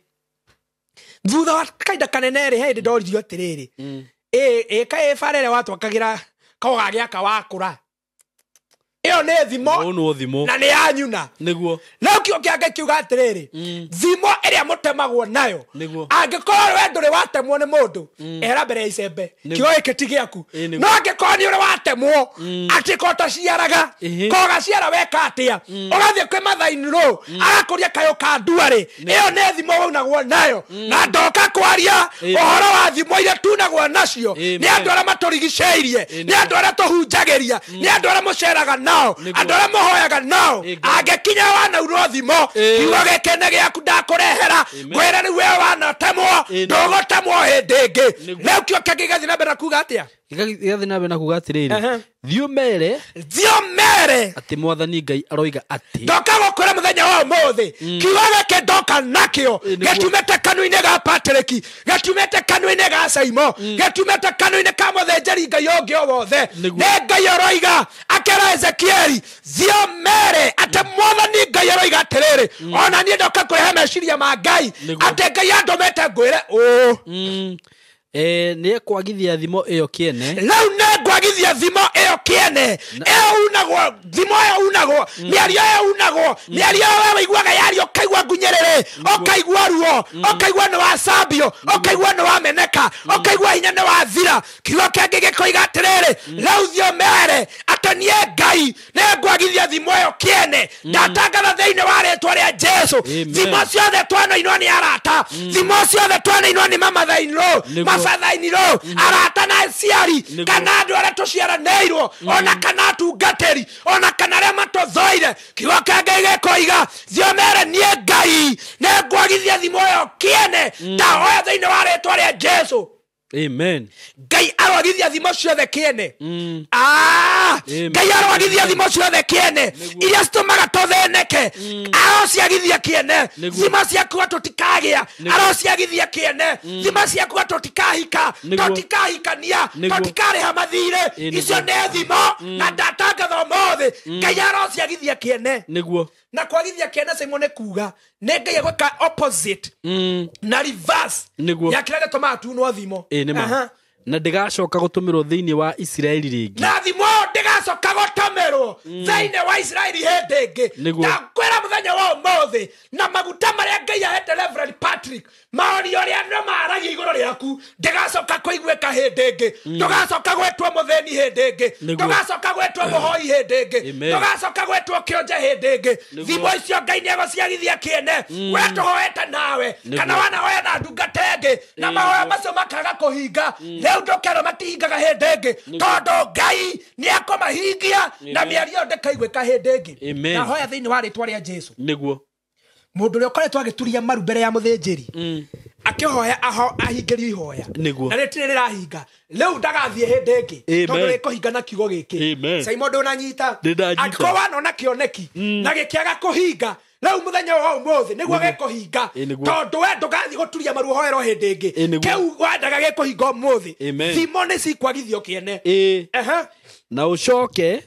thutha wa kainda kanene rĩ hĩndĩ ndoririo atĩrĩrĩ kaĩ bara ĩrĩa watwakagira kaũga gĩaka wakũra iyo nĩ thimo na nĩ yanyuna nĩguo no kĩo kĩange kiuga atĩrĩrĩ thimo ĩrĩa mũtemagwo nayo angĩkorwo we ndũrĩ watemwo nĩ mũndũ ehera mbere ya icembe kiugo gĩkĩ ti gĩaku no angĩkorwo nĩ ũrĩ watemwo atĩ ko ũtaciaraga ko ũgaciara weka atĩa ũgathiĩ kwĩ mathainirũ agakũria kayũ ka nduarĩ ĩyo nĩ thimo waunagwo nayo na ndoka kwaria ũhoro wa thimo iria tunagwo nacio nĩ andũ arĩa matũrigicĩirie nĩ andũ arĩa tũhunjagĩria nĩ andũ arĩa mũceraga nao andũ arĩa mũhoyaga nao angĩkinya wanaurwo thimo kiugo gĩkĩ nĩ gĩaku ndakũrehera ngwĩre rĩu we wanatemwo ndũgũtemwo hĩndĩ ĩngĩ rĩu kĩo kĩngĩ gĩgathiĩ na mbere na kuga atĩa gĩgathiĩ na mbere na kuga atĩrĩrĩ thiũ mere atĩ mwathani Ngai aroiga atĩ ndoka gũkwĩra mũthenya wa ũmũthĩ kiugo gĩkĩ ndoka nakĩo gĩtumĩte kanua-inĩ ga Patrick gĩtumĩte kanua-inĩ ga Simon gĩtumĩte kanua-inĩ ka mũthĩnjĩri Ngai ũngĩ o wothe nĩ Ngai aroiga akĩra Ezekieli thiũ mere atĩ mwathani Ngai aroiga atĩrĩrĩ ona niĩ ndoka kũrehe meciria ma Ngai atĩ Ngai andũmĩte ngwĩre nĩ kwagithia thimo ĩyo kĩene rĩu nĩ kwagithia thimo ĩyo kĩene ĩyo unagwo thimo ĩyo unagwo mĩario ĩyo unagwo mĩario ĩyo waiguaga yario ũkaigua ngunyĩrĩrĩ ũkaigua ruo ũkaigua nĩ wacambio ũkaigua nĩ wameneka ũkaigua hinya nĩ wathira kiugo kĩngĩ gĩkoiga atĩrĩrĩ rĩu thiũ mere atĩ niĩ Ngai nĩ kwagithia thimo ĩyo kĩene ndatangatha thĩinĩ wa rĩĩtwa rĩa Jesũ thimo ciothe twanainwo nĩ arata thimo ciothe twanainwo nĩ mamathainirũ mabathainirũ arata na aciari kana andũ arĩa tũciaranĩirwo ona kana atungatĩri ona kana arĩa matũthoire kiugo kĩngĩ gĩkoiga thiũ mere niĩ Ngai nĩ kwagithia thimo ĩyo kĩene ndahoya thĩinĩ wa rĩĩtwa rĩa Jesũ Amen. Ngai arogithia thimo ciothe kiene. Ngai arogithia thimo ciothe kiene. Iria citumaga tutheneke. Arociagithia kiene. Thimo ciaku tutikagia. Arociagithia kiene. Thimo ciaku tutikahika. Tutikahikania. Tutikariha mathire. Icio nĩ thimo na ndatangatha mothe. Ngai arociagithia kiene. Niguo. Na kwagithia kiene Simon kuga nĩ Ngai gwĩka opposite na reverse ya kĩrĩa gĩtũmaga tunwo thimo. Na ndigacoka gũtũmĩrwo thĩinĩ wa Isiraeli rĩngĩ. Na thimo ndigacoka gũtũmĩrwo thĩinĩ wa Isiraeli hĩndĩ ĩngĩ. Ndakwĩra mũthenya wa ũmũthĩ na maguta marĩa Ngai ahete Reverend Patrick maũria ũrĩa andũ maragia igũrũ rĩaku ndigacoka kũiguĩka hĩndĩ ĩngĩ. Ndũgacoka gwĩtwo mũthĩni hĩndĩ ĩngĩ. Ndũgacoka gwĩtwo mũhoi hĩndĩ ĩngĩ. Ndũgacoka gwĩtwo kĩonje hĩndĩ ĩngĩ. Thimo icio Ngai nĩegũciagithia kiene. We tũhoete nawe kana wanahoya na ndungata ĩngĩ na mahoya macio makaga kũhinga. Rĩu ndũkerwo matihingaga hĩndĩ ĩngĩ tondũ Ngai nĩekũmahingia na mĩario ndĩkaiguĩka hĩndĩ ĩngĩ. Na hoya thĩinĩ wa rĩtwa rĩa Jesũ. Nĩguo. Mũndũ ũrĩa ũkoretwo agĩturia maru mbere ya mũthĩnjĩri akĩhoya ahingĩrio ihoya na rĩtirĩ rĩrahinga rĩu ndagathiĩ hĩndĩ ĩngĩ tondũ rĩkũhinga na kiugo gĩkĩ. Simon ndũnanyita angĩkorwo wanona kĩoneki na gĩkĩaga kũhinga rĩu mũthenya wa ũmũthĩ nĩguo gĩkũhinga tondũ we ndũgathiĩ gũturia maru hoerwo hĩndĩ ĩngĩ. Kĩu wendaga gĩkũhinga ũmũthĩ. Thimo nĩcikwagithio kĩene. Na ũcoke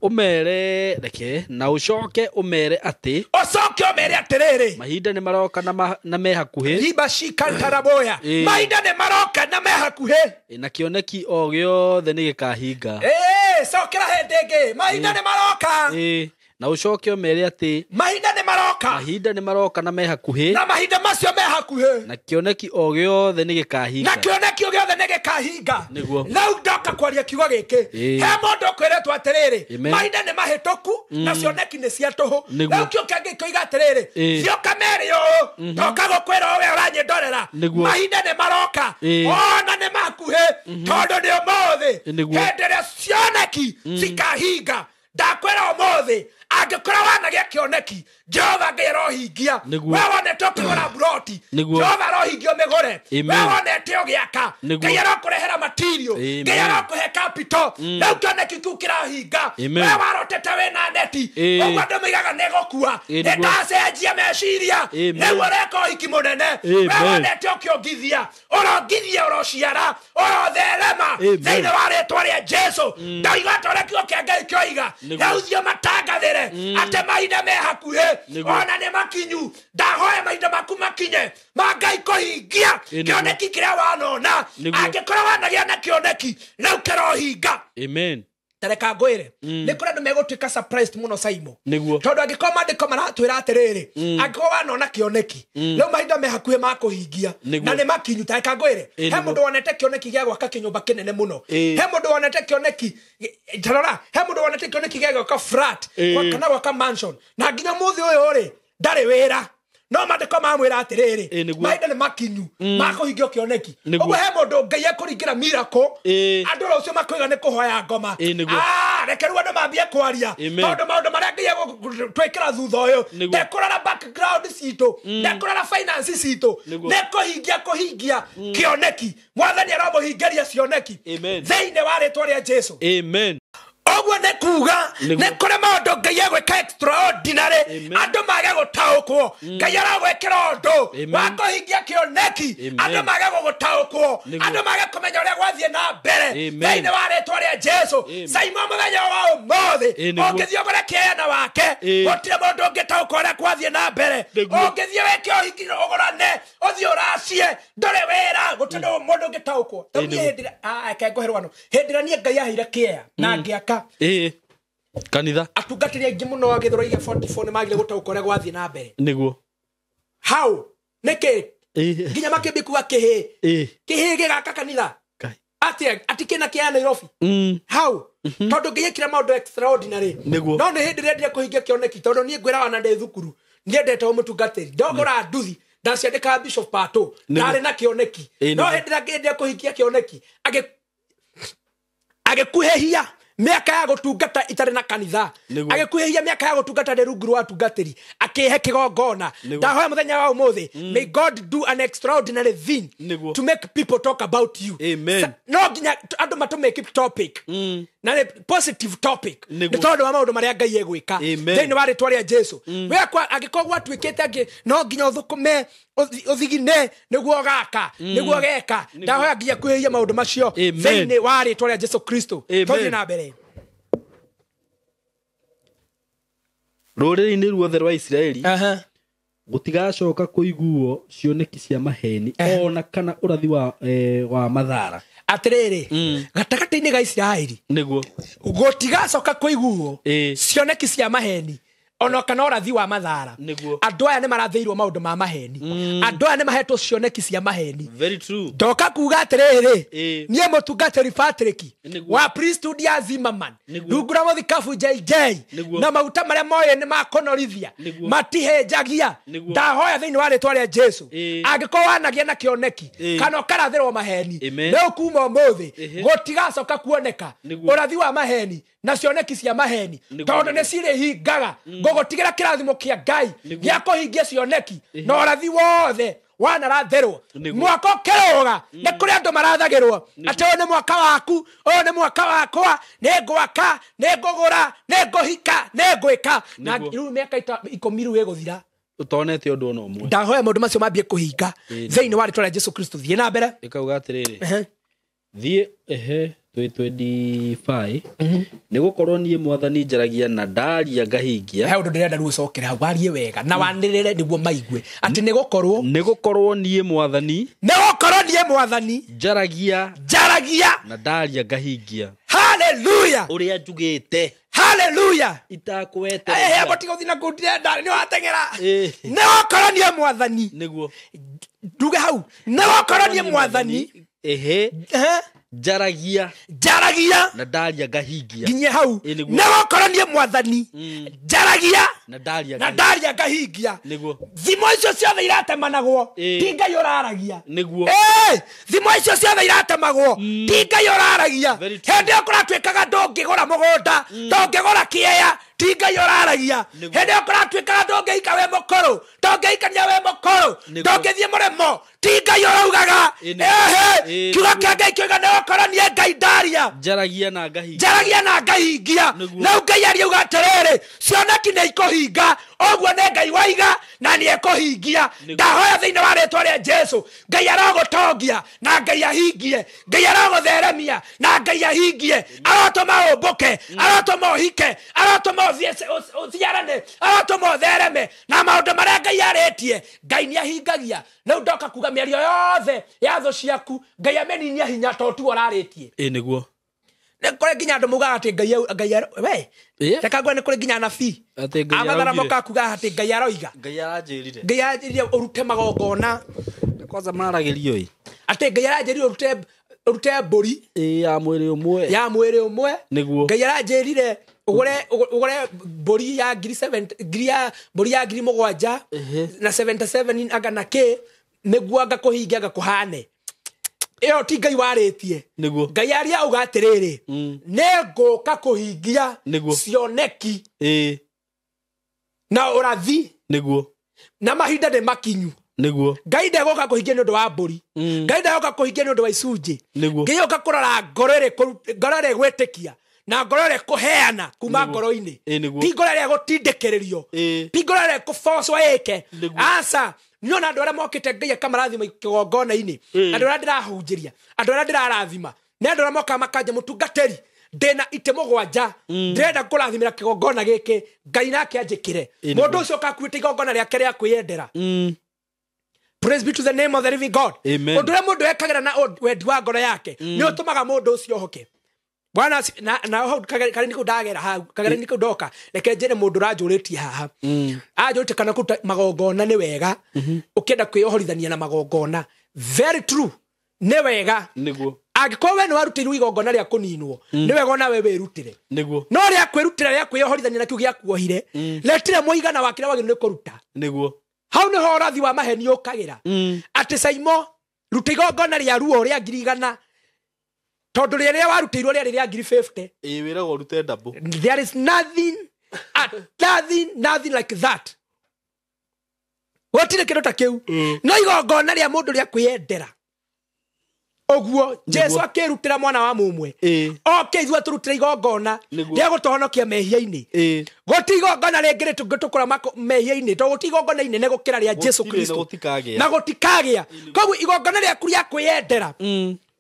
umere reke na ũcoke umere atĩ atĩrĩrĩ mahinda nĩ maroka na mehakuhĩ riba shikantaraboya mahinda nĩ maroka na mehakuhĩ na kĩoneki o gĩothe nĩ gĩkahinga. Cokera hĩndĩ ĩngĩ mahinda nĩ maroka. Na ũcoke umere atĩ mahinda nĩ maroka. Mahinda nĩ maroka na mehakuhĩ na mahinda macio mehakuhĩ na kĩoneki o gĩothe nĩ gĩkahinga. Na kĩoneki o gĩothe nĩ gĩkahinga. Rĩu ndoka kwaria kiugo gĩkĩ. He mũndũ ũkwĩrĩtwo atĩrĩrĩ mahinda nĩ mahĩtũku na cioneki nĩ cia tũhũ. Rĩu kĩoka gĩkoiga atĩrĩrĩ thioka merĩ ũũ ndoka gũkwĩra we ũranyendorera mahinda nĩ maroka ona nĩ makuhĩ tondũ nĩ ũmũthĩ hĩndĩ ĩrĩa cioneki cikahinga. Ndakwĩra ũmũthĩ angĩkorwo wanagia kĩoneki Jehova Ngai arohingia. We wonete ũkĩgũra buroti Jehova arohingia ũmĩgũre. We wonete ũgĩaka Ngai arokũrehera material. Ngai arokũhe capital. Rĩu kĩoneki kĩu kĩrahinga. We warotete wĩna neti ũguo andũ moigaga nĩgũkua nĩndacenjia meciria rĩu ũreka ũhiki mũnene. We wonete ũkĩongithia ũrongithia ũrociara ũrotherema thĩinĩ wa rĩtwa rĩa Jesũ. Ndoiga ta ũrĩa kiugo kĩa Ngai kĩoiga rĩu thio matangathĩre atĩ mahinda me hakuhĩ ona nĩ makinyu. Ndahoya mahinda maku makinye ma Ngai kũhingia kĩoneki kĩrĩa wanona. Angĩkorwo wanagĩa na kĩoneki rĩu kĩrohinga. Amen. Tareka ngwĩre nĩ kũrĩ andũ megũtuĩka surprised mũno Simon tondũ angĩkorwo maandĩko maratwĩra atĩrĩrĩ angĩkorwo wanona kĩoneki rĩu mahinda me hakuhĩ ma kũhingia na nĩ makinyu. Tareka ngwĩre he mũndũ wonete kĩoneki gĩa gwaka kĩnyũmba kĩnene mũno. He mũndũ wonete kĩoneki tarora he mũndũ wonete kĩoneki gĩa gwaka flat kana gwaka mansion na nginya mũthĩ ũyũ rĩ ndarĩ wĩra. No maandĩko mamwĩra atĩrĩrĩ mahinda nĩ makinyu ma kũhingio kĩoneki. Ũguo he mũndũ Ngai ekũringĩra miracle andũ rũciũ makoiga nĩ kũhoya ngoma. Reke rĩu andũ mambie kwaria tondũ maũndũ marĩa Ngai egũtwĩkĩra thutha ũyũ ndekũrora background citũ ndekũrora finance citũ kũhingia kĩoneki. Mwathani aromũhingĩria cioneki thĩinĩ wa rĩtwa rĩa Jesũ. Amen. Ũguo nĩ kuga nĩ kũrĩ maũndũ Ngai egwĩka extraordinary andũ mage gũtaũkwo. Ngai aragwĩkĩra ũndũ wa kũhingia kĩoneki andũ mage gũtaũkwo andũ mage kũmenya ũrĩa gwathiĩ na mbere thĩinĩ wa rĩtwa rĩa Jesũ. Simon mũthenya wa ũmũthĩ ũngĩthiĩ ũgũre kĩheana wake gũtirĩ mũndũ ũngĩtaũkwo ũrĩa gwathiĩ na mbere. Ũngĩthiĩ wĩke ũhiki ũgũrane ũthiĩ ũracie ndũrĩ wĩra gũtirĩ mũndũ ũngĩtaũkwo. Hĩndĩ ĩrĩa niĩ Ngai aheire kĩea na ngĩaka kanitha atungatĩri aingĩ mũno agĩthũragia 44 nĩ magire gũtaũkwo ũrĩa gwathiĩ na mbere. Nĩguo How nĩkĩ nginya makĩmbĩ kuga kĩhĩ gĩgaka kanitha atĩ kĩna kĩa Nairobi. How tondũ Ngai ekire maũndũ extraordinary no nĩ hĩndĩ ĩrĩa ndire kũhingia kĩoneki tondũ niĩ ngwĩra wana ndĩ thukuru ndiendete mũtungatĩri ndogora nduthi ndaciandĩka Bishop Pato ndarĩ na kĩoneki no hĩndĩ ĩrĩa ndire kũhingia kĩoneki agĩkuhehia mĩaka ya gũtungata itarĩ na kanitha agĩkuhehia mĩaka ya gũtungata ndĩ rungu rwa atungatĩri akihe kigongona ndahoya muthenya wa umuthi may God do an extraordinary thing to make people talk about you. Amen. No ginya andu matumeke topic na positive topic ni tondu wa maundu maria Ngai egwika thini wa ritwa ria Jesu wekwa agikogwa twikite angi no ginya uthukume uthigine niguo gaka niguo geka ndahoya nginya kwiria maundu macio thini wa ritwa ria Jesu Kristo tuthi na mbere. Rũrĩrĩ-inĩ ruothe rwa Isiraeli gũtigacoka kũiguo cioneki cia maheni ona kana ũrathi wa mathara atiriri gatagati-inĩ ga Isiraeli niguo gũtigacoka kũiguo cioneki cia maheni ona kana ũrathi wa mathara. Andũ aya nĩ marathĩirwo maũndũ ma maheni, andũ aya nĩ mahetwo cioneki cia maheni. Very true. Ndoka kuga atĩrĩrĩ niĩ mũtungatĩri Patrick wa priesthood ya Zimmerman rungura mũthikabu JJ na maguta marĩa moye nĩ makũnorithia matihĩnjagia ndahoya thĩinĩ wa rĩtwa rĩa Jesu angĩkorwo wanagia na kĩoneki kana ũkarathĩrwo maheni nĩ ũkuma ũmũthĩ gũtigacoka kuoneka ũrathi wa maheni na cioneki cia maheni tondũ nĩ cirĩhingaga gũgũtigĩra kĩrathimo kĩa Ngai gĩa kũhingia cioneki na ũrathi wothe wanaratherwo mwaka ũkĩrũga nĩ kũrĩ andũ marathagĩrwo atĩ ũyũ nĩ mwaka waku ũyũ nĩ mwaka wakwa nĩ ngwaka nĩ ngũgũra nĩ ngũhika nĩ ngwĩka na rĩu mĩaka 10 rĩu ĩgũthira utonete ũndũ ona ũmwe. Ndahoya maũndũ macio mambie kũhinga thĩinĩ wa rĩtwa rĩa Jesu Kristo. Thiĩ na mbere ĩkauga atĩrĩrĩ thiĩ 25 nĩ gũkorwo niĩ Mwathani njaragia na ndaria ngahingia. He ũndũ ndĩrenda rĩu ũcokere hau warie wega na wanĩrĩre nĩguo maigue atĩ nĩ gũkorwo niĩ Mwathani njaragia na ndaria ngahingia. Hallelujah. Ũrĩa njugĩte hallelujah itakwete gũtiga ũthina kũndĩrenda nĩ wateng'era nĩ gũkorwo niĩ Mwathani nĩguo nduge hau nĩ gũkorwo niĩ Mwathani njaragia na ndaria ngahingia. nginye hau nĩ gũkorwo niĩ Mwathani njaragia na ndaria ngahingia. Thimo icio ciothe iratemanagwo ti Ngai ũraragia. Thimo icio ciothe iratemagwo ti Ngai ũraragia. Hĩndĩ ĩyo kũratuĩkaga ndũngĩgũra mũgũnda ndũngĩgũra kĩeya ti Ngai ũraragia. Hĩndĩ ĩyo kũratuĩkaga ndũngĩhika wĩ mũkũrũ ndũngĩhikania wĩ mũkũrũ ndũngĩthiĩ mũrĩmo ti Ngai ũraugaga. Kiugo kĩa Ngai kĩoiga nĩ gũkorwo niĩ Ngai ndaria njaragia na ngahingia. Rĩu Ngai ariuga atĩrĩrĩ cioneki nĩ ikũhinga ũguo nĩ Ngai waiga na nĩ ekũhingia. Ndahoya thĩinĩ wa rĩtwa rĩa Jesu Ngai arogũtongia na Ngai ahingie, Ngai arogũtheremia na Ngai ahingie, arotũma ũmbũke arotũma ũhike arotũma ũciarane arotũma ũthereme na maũndũ marĩa Ngai arĩtie Ngai nĩ ahingagia. Rĩu ndoka kuga mĩario yothe ya thũ ciaku Ngai ameninia hinya tondũ tu ũrarĩtie. Nĩguo nĩ kũrĩ nginya andũ mugaga atĩ Ngai we reka ngwe nĩ kũrĩ nginya nabii amathara moka kuga atĩ Ngai aroiga Ngai aranjĩrire ũrute magongona kwanza maragĩrio atĩ Ngai aranjĩrire ũrute mbũri ya mwĩrĩ ũmwe nĩguo Ngai aranjĩrire ũgũre mbũri ya 7,000 na 77 agana kĩ nĩguo ngakũhingia ngakũhane. Ĩyo ti Ngai warĩtie. Ngai aria auga atĩrĩrĩ nĩ ngũka kũhingia cioneki na ũrathi na mahinda nĩ makinyu. Ngai ndegũka kũhingia nĩ ũndũ wa mbũri, Ngai ndegũka kũhingia nĩ ũndũ wa icunjĩ. Ngai oka kũrora ngoro ĩrĩa gwĩtĩkia na ngoro ĩrĩa kũheana kuma ngoro-inĩ ti ngoro ĩrĩa gũtindĩkĩrĩrio ti ngoro ĩrĩa kũbocwo ĩke aca. Niona andũ arĩa mokĩte Ngai akamarathima kĩgongona-inĩ andũ arĩa ndĩrahunjĩria andũ arĩa ndĩrarathima nĩ andũ arĩa moka makanja mũtungatĩri ndĩna itĩ 7 ndĩrenda kũrathimĩra kĩgongona gĩkĩ Ngai nake anjĩkĩre. Mũndũ ũcio ũkakuĩte igongona rĩake rĩa kwĩyendera. Praise be to the name of the living God. Ũndũ ũrĩa mũndũ ekagĩra na wendi wa ngoro yake nĩ ũtũmaga mũndũ ũcio ohoke. Bwana na hau kagari niko ndagera hau kagari niko ndoka reke njĩre mũndũ ranjũrĩtie haha anjũrĩte kana kũruta magongona nĩ wega ũkĩenda kwĩyohorithania na magongona. Very true nĩ wega nĩguo angĩkorwo we nĩ warutĩirwo igongona rĩa kũninwo nĩ wega ona we wĩrutĩre nĩguo no rĩa kwĩrutĩra rĩa kwĩyohorithania na kiu gĩa kuohire letire mũigana wa kĩrĩa wagĩrĩirwo nĩ kũruta nĩguo hau nĩho ũrathi wa maheni ũkagĩra atĩ Saimo ruta igongona rĩa ruo rĩa 100 tondũ rĩrĩa warutĩirwo rĩa 50 wĩragwo rute double. There is nothing like that. gotire kindu ta kiu no igongona ria mundu ria kwiyendera oguo Jesu akirutira mwana wa mumwe okay ithuĩ turutira igongona ria gutohonokia mehia-ini goti igongona ringire tungĩtukũra mehia-ini to goti igongona inene gũkĩra ria Jesu Kristo na gũtikagĩa koguo igongona rĩaku ria kwĩyendera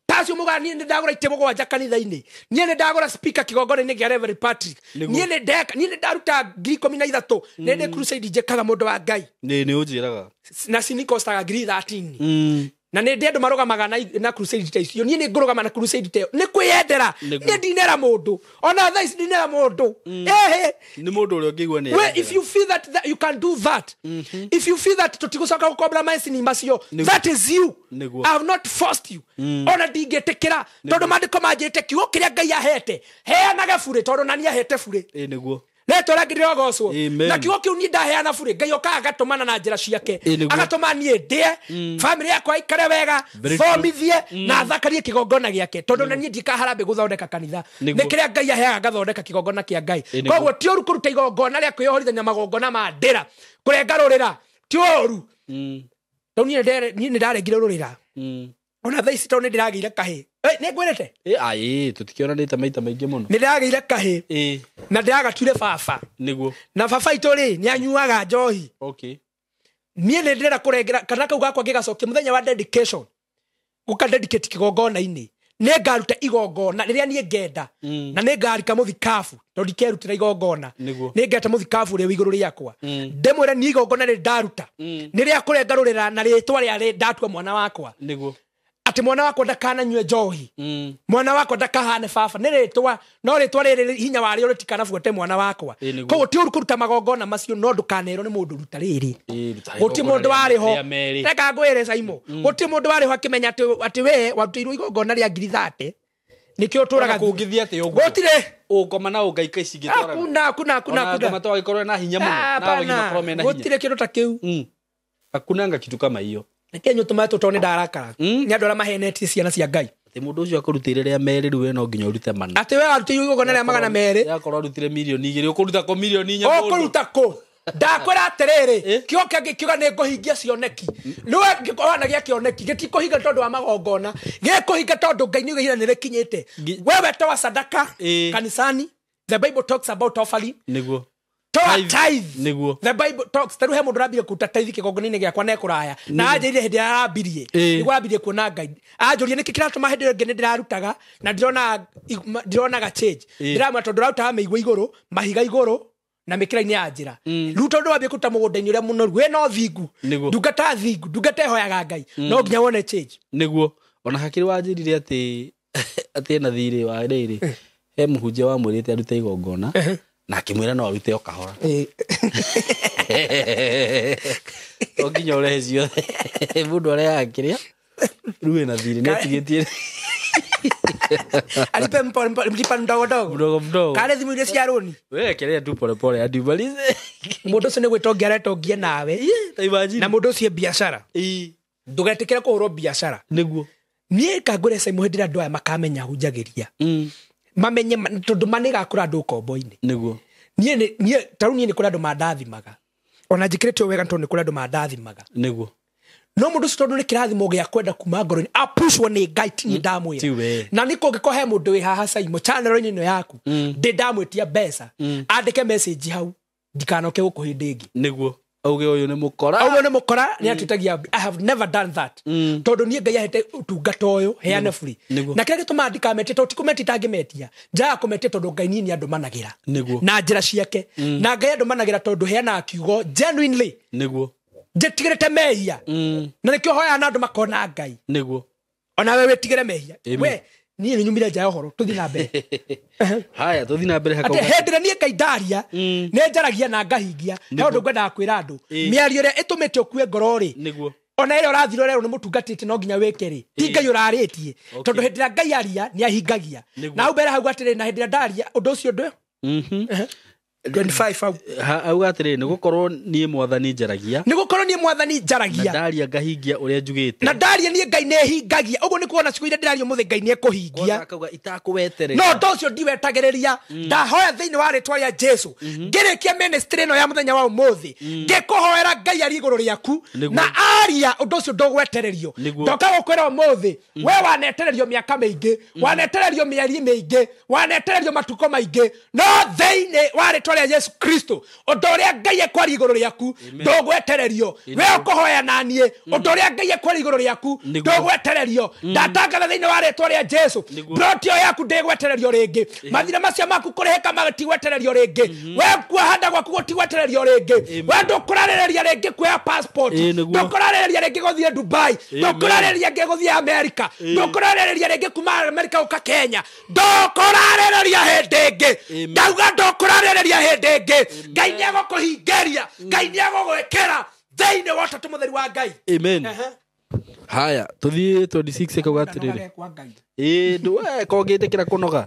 tacio mugani ni ndagura ite mũgwanja kanitha-inĩ niĩ nĩ ndagura speaker kigongona-inĩ gĩa Reverend Patrick niĩ nĩ ndaruta 13,000 nĩ ndĩ crusade njĩkaga mũndũ wa Ngai nĩ ũnjĩraga na sinikostaga 13 na nä ndä andå marågamaga na crusade ta icio niä nä ngå rå na crusade ta ĩyo nä kwĩyendera nä ndinera må ndå ona thaa ici ndinera må ndå nä må ndå å rä a å ngä igua nä if you feel that you can do that if you feel that tũtigũcoka gũkombora maicini macio that is you I have not forced you ona ndingĩtĩkĩra tondũ maandĩko manjĩte kiugo kĩrĩa Ngai ahete heanaga burĩ tondũ nani ahete burĩ nĩguo Leto rake ndirogocwo na kiugo kiu ni ndaheana burĩ Ngai okaga agatumana na njĩra ciake agatũma niĩ ndĩe family yakwa ikare wega thomithie na thakarie kigongona gĩake tondũ na niĩ ndikaharambe gũthondeka kanitha nĩ kĩrĩa Ngai aheaga gathondeka kigongona kĩa Ngai koguo ti ũru kũruta igongona rĩa kwĩyohorithania magongona ma ndĩra kũrenga rũrĩra ti ũru tondũ niĩ nĩ ndarengire rũrĩra ona thaa ici tondũ nĩ ndĩragĩire kahĩ nĩ ngwĩrĩte tũtikĩonanĩte maita maingĩ mũno nĩ ndĩragĩire kahĩ na ndĩragatuire baba nĩguo na baba itũ rĩ nĩ anyuaga njohi niĩ nĩ ndĩrenda kũrengera kana kau gakwa ngĩgacokia mũthenya wa dedication gũka dedicate kigongona-inĩ nĩ ngaruta igongona rĩrĩa niĩ ngenda na nĩ ngarika mũthikabu tondũ ndikerutĩra igongona nĩ ngeta mũthikabu ũrĩa igũrũ rĩakwa ndĩmwĩre niĩ igongona rĩ ndaruta nĩ rĩa kũrenga rũrĩra na rĩtwa rĩa ndatua mwana wakwa ati mwana wakwa ndakananyue njohi mwana wakwa ndakahane baba nĩ rĩtwa no rĩtwa rĩrĩ hinya warĩo rĩtikanabuate mwana wakwa koguo ti ũru kũruta magongona macio no ndũkanerwo nĩ mũndũ ruta rĩrĩ gũtirĩ mũndũ warĩ ho reka ngwĩre Saimo gũtirĩ mũndũ warĩ ho akĩmenya atĩ we warutĩirwo igongona rĩa 30 nikio tũraga kũngithia atĩ ũguo gũtirĩ ũkoma na ũngaika icingĩtwara kuna matwa ikorwo na hinya mũno na wengine makorwo mena hinya gũtirĩ kĩndũ ta kĩu akunanga kitu kama hiyo Kenyo tomato tone ndarakara ni andå arĩa mahenetie ciana cia Ngai ati mũndũ ũcio akũrutĩire rĩa merĩ rĩu we no nginya ũrute mana ati we arutĩirwo igongona rĩa 200 yakorwo arutire milioni 2 ũkũruta ko milioni 4 ũkũruta kũ ndakwĩra atĩrĩrĩ kĩo kĩngĩ kiuga nĩ ngũhingia cioneki nĩwe ngĩkoranagia kĩoneki gĩtikũhinga tondũ wa magongona gĩkũhinga tondũ Ngai nĩ ũgĩire nĩ rĩkinyĩte wewe toa sadaka kanisani the Bible talks about offering nĩguo tithe nĩguo the Bible talks taru he mũndũ rambire kuruta tithe kĩgongona-inĩ gĩakwa na kũraya na anjĩrire hĩndĩ ya arambirie nĩguo arambirie kuona Ngai anjũrie nĩkĩ kĩratũma hĩndĩ ĩyo ĩngĩ nĩ ndĩrarutaga na ndironaga change ndĩramwĩra tondũ ũrarutaga mĩigua igũrũ mahiga igũrũ na mĩkĩra-inĩ ya njĩra rĩu tondũ wambie kũruta mũgũnda-inĩ ũrĩa mũnoru wĩna ũthingu ndungata thingu ndungata ĩhoyaga Ngai no nginya wone change nĩguo ona hakĩrĩ wanjĩrire atĩ ena thirĩ wa rĩrĩ he mũhunjia wa mwĩrĩte arute igongona na akĩmwĩra no arute o kahora to nginya ũrehe ciothe mũndũ arehaga kĩrĩa rĩu ena thirĩ nĩ atigĩtie alipe mlipa mdogo kale thimu iria cia rũni we kelea tu pole pole adibalize mũndũ ũcio nĩ gwĩtongia aretongia nawe na mũndũ ũcio biacara ndũgetĩkĩre kũhũrwo biacara nĩguo niĩ kangwĩre Saimo hĩndĩ ĩrĩa andũ aya makamenya hunjagĩria mamenye tondũ manĩgakũra andũ kombo-inĩ nĩguo niĩ tarũ niĩ nĩ kũrĩ andũ mandathimaga ona njĩkĩrĩte wega tondũ nĩ kũrĩ andũ mandathimaga nĩguo no mũndũ ũcio tondũ nĩ kĩrathimo gĩa kwenda kuma ngoro-inĩ apushwo nĩ Ngai ti niĩ ndamwĩra na nĩ kũngĩkorwo he mũndũ wĩ haha Saimo channel-inĩ ĩno yaku ndĩ ndamwĩtia mbeca andĩke message hau ndikanoke gũkũ hĩndĩ ĩngĩ nĩguo auge ũyũ nĩ mũkora nĩ atwĩtagia I have never done that tondũ niĩ Ngai ahete ũtungata ũyũ heane free na kĩrĩa gĩtũmaga ndikametie tondũ tikũmetia itangĩmetia njaga kũmetia tondũ Ngai niĩ nĩ andũ managĩra na njĩra ciake na Ngai andũ managĩra tondũ heanaga kiugo genuinely nĩguo njĩtigĩrĩte mehia na nĩkĩo hoyaga na andũ makona Ngai nĩguo ona we wĩtigĩre mehia we niĩ nĩ nyumire nja ya ũhoro tũthiĩ na mbere haya tũthiĩ na mbere atĩ hĩndĩ ĩrĩa niĩ Ngai ndaria nĩ njaragia na ngahingia he ũndũ ngwendaga kwĩra andũ mĩario ĩrĩa ĩtũmĩte ũkue ngoro-rĩ nĩguo ona ĩrĩa ũrathirwo rero nĩ mũtungatĩte no nginya wĩke-rĩ ti Ngai ũrarĩtie tondũ hĩndĩ ĩrĩa Ngai aria nĩ ahingagia na hau mbere hau atĩrĩ na hĩndĩ ĩrĩa ndaria ũndũ ũcio ndwe 25 auga atirĩ nĩ gũkorwo niĩ mwathani njaragia nĩ gũkorwo niĩ mwathani njaragia na ndaria ngahingia ũrĩa njugĩte na ndaria niĩ Ngai nĩ hingagia ũguo nĩ kuona ciugo iria ndĩraria mũthĩ Ngai nĩ ekũhingia akauga itakũweterera no ũndũ ũcio ndiwetagĩrĩria ndahoya thĩinĩ wa rĩtwa rĩa Jesu ngĩrĩkia ministry ĩno ya mũthenya wa ũmũthĩ ngĩkũhoera Ngai arĩ igũrũ rĩaku na aria ũndũ ũcio ndũgwetererio ndoka gũkwĩra ũmũthĩ we wanetererio mĩaka mĩingĩ wanetererio mĩeri mĩingĩ wanetererio matukũ maingĩ no thĩinĩ wa rĩtwa rĩa Yesu Kristo ũndũ ũrĩa Ngai ekwari igũrũ rĩaku ndũgwetererio we ũkũhoya naniĩ ũndũ ũrĩa Ngai ekwari igũrũ rĩaku ndũgwetererio ndatangatha thĩinĩ wa rĩtwa rĩa Jesu brotio yaku ndĩgwetererio rĩngĩ mathira macio maku kũrĩhĩka matigwetererio rĩngĩ we kuahanda gwaku gũtigwetererio rĩngĩ we ndũkũrarĩrĩria rĩngĩ kuoya passport ndũkũrarĩrĩria rĩngĩ gũthiĩ Dubai ndũkũrarĩrĩria rĩngĩ gũthiĩ America ndũkũrarĩrĩria rĩngĩ kuma America ũka Kenya ndũkũrarĩrĩria hĩndĩ ĩngĩ ndauga ndũkũrarĩrĩria hĩndĩ ĩngĩ Ngai nĩagũkũhingĩria Ngai nĩagũgwĩkĩra thĩinĩ wa ũtatũ mũtheri wa Ngai amen haya tuthiĩ 26 kauga atĩrĩrĩ ndwe kongĩtĩkĩra kũnoga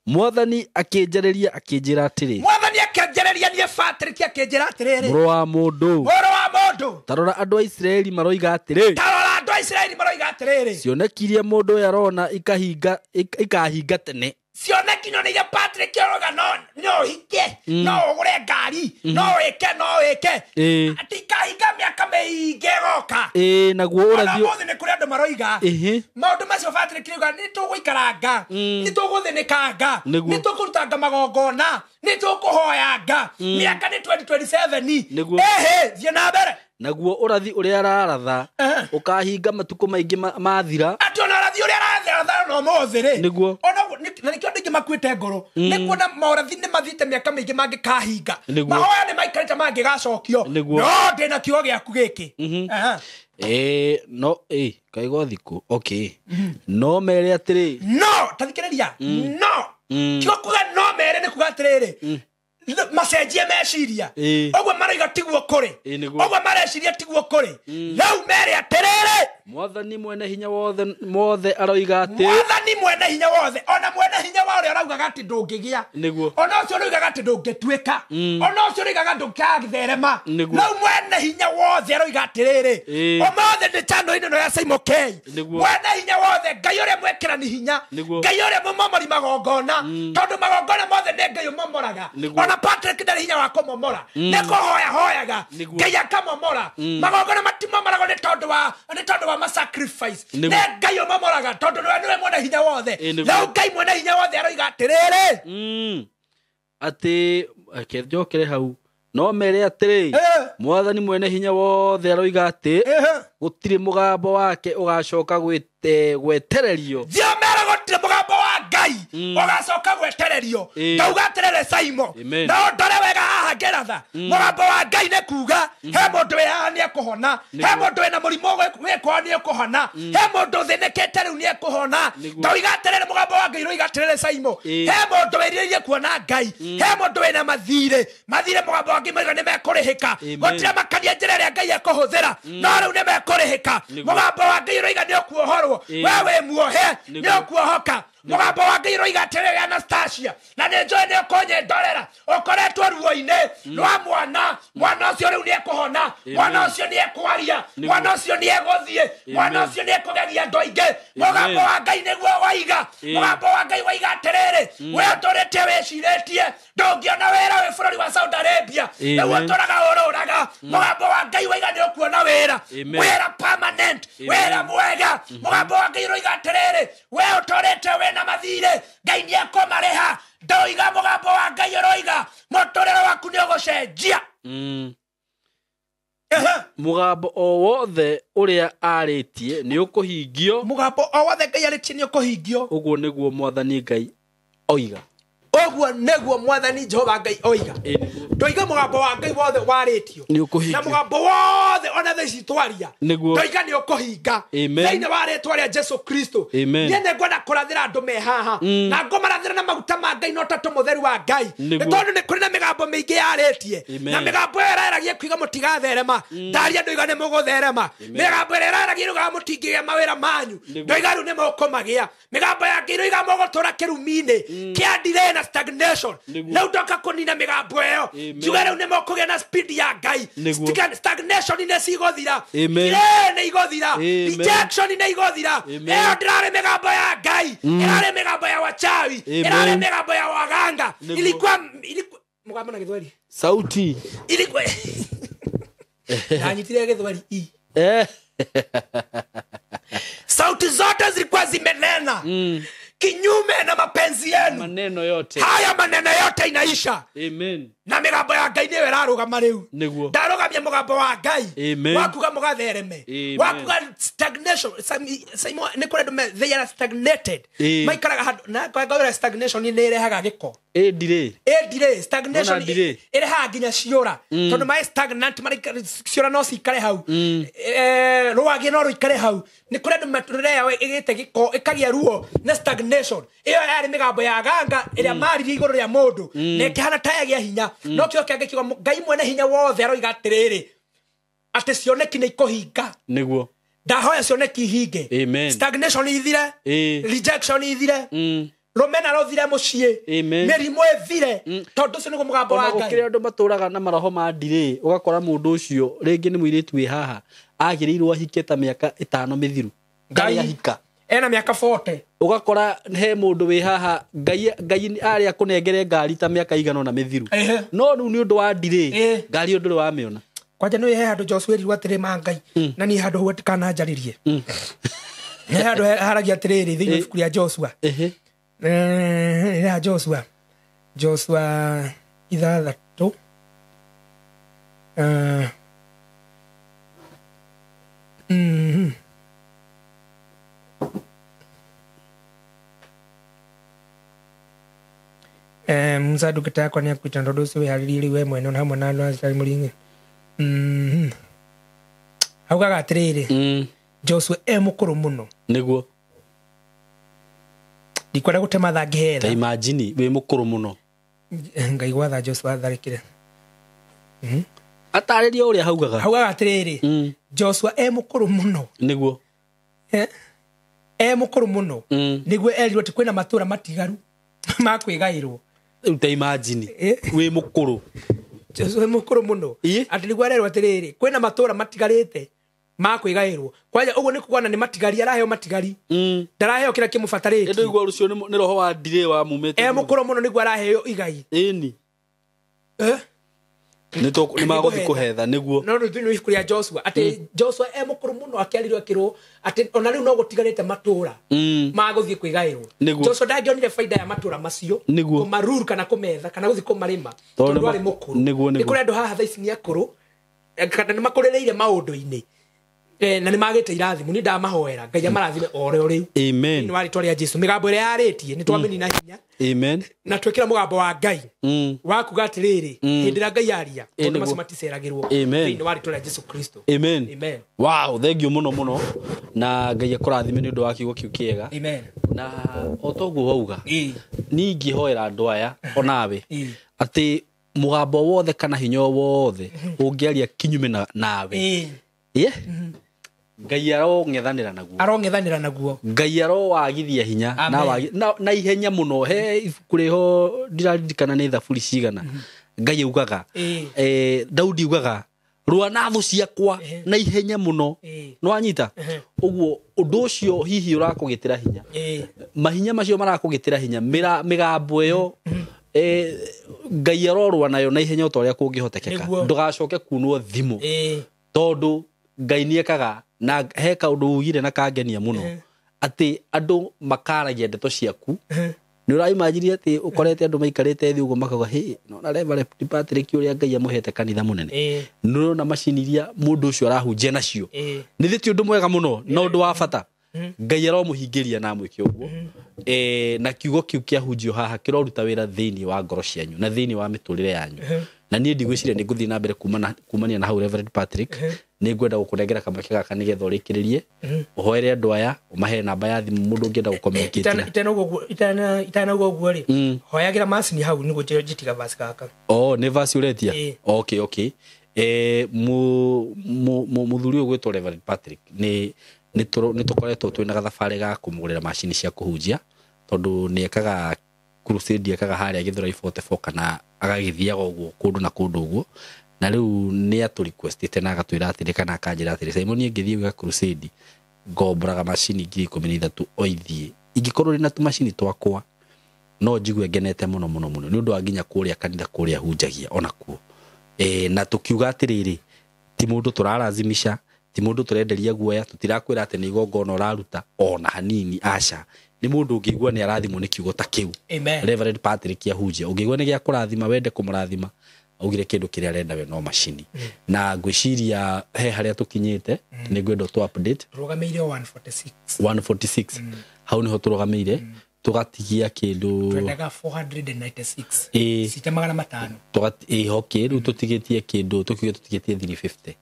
mwathani akĩnjarĩria akĩnjĩra atĩrĩ mwathani akĩnjarĩria niĩ Patrick akĩnjĩra atĩrĩrĩ mũrũ wa mũndũ tarora andũ a Isiraeli maroiga atĩrĩ cioneki iria mũndũ ũyũ arona ikahinga tene cioneki no nĩ Patrick oroga no hike no ũgũre ngari no wĩke atĩ ikahinga mĩaka mĩingĩ goka naguo ũrathio mũthĩ nĩ kũrĩ andũ maroiga maũndũ macio Patrick oiga nĩ tũgũikaranga nĩ tũgũthĩnĩkanga nĩ tũkũrutanga magongona nĩ tũkũhoyanga mĩaka nĩ 2027 thiĩ na mbere naguo ũrathi ũrĩa araratha ũkahinga matukũ maingĩ mathira atĩ ona ũrathi ũrĩa araratha no mũthĩ nĩguo na nĩkĩo andũ aingĩ makuĩte ngoro nĩ kuona maũrathi nĩ mathiĩte mĩaka mĩingĩ mangĩkahinga mahoya nĩ maikarĩte mangĩgacokio no ndĩna kiugo gĩaku gĩkĩ no kaigwa thikũ okay no mere atĩrĩ no tathikĩrĩria no kiugo kuga no mere nĩ kuga atĩrĩrĩ macenjie meciria ũguo maroiga tiguo kũrĩ ũguo mareciria tiguo kũrĩ rĩu mere atĩrĩrĩ mwathani mwene hinya wothe aroiga atĩ mwathani mwene hinya wothe ona mwene hinya wa ũrĩa araugaga atĩ ndũngĩgĩa ona ũcio ũroigaga atĩ ndũngĩtuĩka ona ũcio ũroigaga ndũngĩgatherema rĩu mwene hinya wothe aroiga atĩrĩrĩ ũmũthĩ ndĩ channel-inĩ ĩno ya Simon K mwene hinya wothe Ngai ũrĩa mwĩkĩrani hinya Ngai ũrĩa mũmomori magongona tondũ magongona mothe nĩ Ngai ũmomoraga ona Patrick ndarĩ hinya wa kũmomora nĩ kũhoya hoyaga Ngai akamomora magongona matimomoragwo nĩ tondũ wa sacrifice nĩ Ngai ũmomoraga tondũ nĩwe mwene hinya wothe rĩu Ngai mwene hinya wothe aroiga atĩrĩrĩ atĩ njokere hau no mere atĩrĩ mwathani mwene hinya wothe aroiga atĩ gũtirĩ mũgambo wake ũgacoka gwetererio thiomera gũtirĩ mũgambo wa Ngai ũgacoka gwetererio ndauga atĩrĩrĩ Simon no ndore wega haha ngĩratha mũgambo wa Ngai nĩ kuga he mũndũ wĩhaha nĩ ekũhona he mũndũ wĩna mũrimũ wĩkwao nĩ ekũhona he mũndũ thĩnĩkĩte rĩu nĩ ekũhona ndauga atĩrĩrĩ mũgambo wa Ngai ũroiga atĩrĩrĩ Simon he mũndũ wĩrirĩirie kuona Ngai he mũndũ wĩna mathirĩ mũgambo wa Ngai moiga nĩ mekũrĩhĩka gũtirĩ makania njĩra ĩrĩa Ngai ekũhũthĩra no rĩu nĩ mekũrĩhĩka mũgambo wa Ngai ũroiga nĩ ũkuohorwo we wĩ muohe nĩ ũkuohoka mũgambo wa Ngai ũroiga atĩrĩrĩ Anastasia na nĩ njũĩ nĩ ũkũnyendorera ũkoretwo ruo-inĩ rwa mwana ũcio rĩu nĩ ekũhona mwana ũcio nĩ ekwaria mwana ũcio nĩ egũthiĩ mwana ũcio nĩ ekũgegia andũ aingĩ mũgambo wa Ngai nĩguo waiga mũgambo wa Ngai waiga atĩrĩrĩ we ũtũrĩte wĩcirĩtie ndũngĩona wĩra wĩ bũrũri wa Saudi Arabia rĩu ũtũraga ũrũraga mũgambo wa Ngai waiga nĩ ũkuona wĩra permanent wĩra mwega mũgambo wa Ngai ũroiga atĩrĩrĩ we ũtũrĩte wĩna mathirĩ Ngai nĩ ekũmarĩha ndoiga mũgambo wa Ngai ũroiga mũtũrĩre waku nĩ ũgũcenjia mũgambo o wothe ũrĩa arĩtie nĩ ũkũhingio mũgambo o wothe Ngai arĩtie nĩ ũkũhingio ũguo nĩguo mwathani Ngai oiga ũguo nĩguo mwathani Jehova Ngai oiga ndoiga mũgambo wa Ngai wothe warĩtio na mũgambo wothe ona thaa ici twaria ndoiga nĩ ũkũhinga thĩinĩ wa rĩtwa rĩa Jesu Kristo niĩ nĩ ngwenda kũrathĩra andũ me haha na ngũmarathĩra na maguta ma Ngai na ũtatũ mũtheru wa Ngai nĩ tondũ nĩ kũrĩ na mĩgambo mĩingĩ yarĩtie na mĩgambo ĩyo ĩreragia kuiga mũtigatherema ndaria ndoiga nĩ mũgũtherema mĩgambo ĩrĩa ĩreragia irugaga mũtingĩgĩa mawĩra manyu ndoiga rĩu nĩ mũkũmagĩa mĩgambo ya Ngai ĩroiga mũgũtũra kĩrumi-inĩ kĩa Ndirĩ na stagnation na utoka kunina migambo eo juga reu nimo kugia na speed ya ngai stagnation ine sigothira ne igothira rejection ine igothira eo ndirare migambo ya ngai irare migambo ya wachawi irare migambo ya waganga ilikuwa mugambo na Githweri sauti ilikuwa anyitire Githweri sauti zote zilikuwa zimenena kinyume na mapenzi yenu. Maneno yote haya maneno yote inaisha. Amen. Na migambo ya Ngai niwe rarugama riu. Ndarugamia mugambo wa Ngai. Wakuga mugathereme. Wakuga stagnation. Saimo ni kure they are stagnated. Maikaraga handu na kwa stagnation ni irehaga giko. Delay stagnation irehaga nginya ciora. Tondu mai stagnant mari ciora no cikare hau. Rwagi no ruikare hau. Ni kure maturere igite giko ikagia ruo na stagnation. Iyo yari migambo ya ganga iria mari iguru ria mundu. Ne kihana taya gia hinya. No kyo kya kigo Ngai mwene hinya wothe aroiga atiriri ati cioneki ni ikuhinga niguo ndahoya cioneki hinge. Stagnation ithire rejection ithire rumena rothire mucie mirimu ithire tondu ucio nigo mugambo wa Ngai. Kire andu maturaga na maroho ma ndire ugakora mundu ucio ringi ni muiritu wi haha agirirwo ahiketa miaka 5 mithiru Ngai ahika ena miaka 40 ugakora he mundu wi haha Ngai ari akunengere ngari ta miaka igano na mithiru no riu ni undu wa ndire ngari undu wa miona kwanja no he handu Joshua ri watire ma Ngai na ni handu wetikana njaririe he handu haragia tiriri thiini ibuku ria Joshua Joshua 6 Musa ndungata yakwa nä akuita ndå å cio wä harä we mwene hamwe na andå acari må ringä augaga atä rä rä Joshua må kå rå må no niguo ndikwenda gå te matha ngä hetha imagine wä må kå rå må no Ngai gwatha Joshua atharä kä re atarä ria å rä a haugaga atä rä rä Joshua må kå rå må no niguo må kå rå må no nä guo erirwo tä kwä na matå ra matigaru ma kwä gaä rwo te imagine wä må kå rå Joshua må kå rå må no atä nä guo arerwo atä rä rä kwä na matå ra matigarä te ma kwä gaä rwo kwanja å guo nä kugana nä matigari araheo matigari ndaraheo kä rä a kä må batarä tie igua rå cio nä roho wa ndirä wa mumä te må kå rå må no nä guo araheo igai ni nä magå thiä kå hetha nä guo no nä ibuku ria Joshua atä Joshua må kå rå må no akäarirwo akä atä ona rä u no gå tigarä te matå ra magå thiä kwä gaä rwo Joshua ndangionire baida ya matå ra macio kå maruru kana kå metha kana gå thiä kå marä ma tondå arä må kå rå nä kå rä andå haha tha ici nä akå rå kana nä makå rä rä ire maå ndå-inä na nä magä te irathimo nä ndamahoera Ngai amarathime o rä o rä u nä warä twa rä a Jesu mä gambo ä rä a yarä tie nä twamä nina hinya na twä kä ra må gambo wa Ngai wakuga atä rä rä hä ndä ä rä a Ngai aria tondå macio maticeragä rwo thä inä warä twa rä a Jesu Kristo wow thengio må no må no na Ngai akå rathime nä å ndå wa kiugo kä u kä ega na o toguo wauga ni ingä hoera andå aya onawe atä må gambo wothe kana hinya wothe å ngä aria kinyume nawe Ngai arong'ethanĩra naguo Ngai arowagithia hinya na ihenya mũno he ibuku rĩho ndiraririkana nĩ thaburi cigana Ngai augaga Daudi augaga rũa na thũ ciakwa na ihenya mũno nĩwanyita ũguo ũndũ ũcio hihi ũrakũgĩtĩra hinya mahinya macio marakũgĩtĩra hinya mĩgambo ĩyo Ngai arorũa nayo na ihenya ũta ũrĩa kũngĩhotekeka ndũgacoke kunwo thimũ tondũ Ngai nĩekaga na he kaundu ugire na kangenia muno ati andu makaragia ndeto ciaku ni uraimajirie ati ukorete andu maikarite thi ugo makaga he no na Reverend Patrick uria Ngai amuhete kanitha munene no na maciniria mundu ucio arahunjia nacio ni thiti undu mwega muno na undu wa bata Ngai aromuhingiria na mwike uguo na kiugo kiu kiahunjio haha kiroruta wira thiini wa ngoro cianyu na thiini wa miturire yanyu na niĩ ndigwĩciria nĩ ngũthiĩ na mbere kumania na hau Reverend Patrick nĩ ngwenda gũkũnengera kamweke gaka nĩgetha ũrĩkĩrĩrie ũhoere andũ aya ũmahe namba ya thimũ mũndũ ũngĩenda gũkomekĩtira itanaguo ũguo rĩ hoyagĩra macini hau nĩguo njĩtiga vasi gaka nĩ vasi ũretia okay mũthuri ũyũ gwĩtwo Reverend Patrick nĩ tũkoretwo twĩna gathabarĩ ga kũmũgũrĩra macini cia kũhunjia tondũ nĩ ekaga crusade akaga haria Githurai 44 kana agagithiaga uguo kundu na kundu uguo na riu ni atu requestite na agatwira atiri kana akanjira atiri Simon ngithii ga crusade ngombraga macini 13 oithie ingikorwo rina tu macini twakwa no njigwe ngenete muno muno muno ni undu anginya kuria kanitha kuria hunjagia onakuo na tukiuga atiriri ti mundu turarazimisha ti mundu turenderia guoya tutirakwira ati ni igongona uraruta ona hanini aca ni mundu ungigwa ni arathimo ni kiugo ta kiu Reverend Patrick Yahunjia ungigwa ni gya kurathima wende kumurathima augire kindu kiria arenda we no macini na ngwiciria he haria tukinyite ni ngwenda tu update rugameire 146 hau niho turugameire tugatigia kindu twendaga 496 sitamagana matano okay ru tutigetie kindu tukiuga tutigetie 350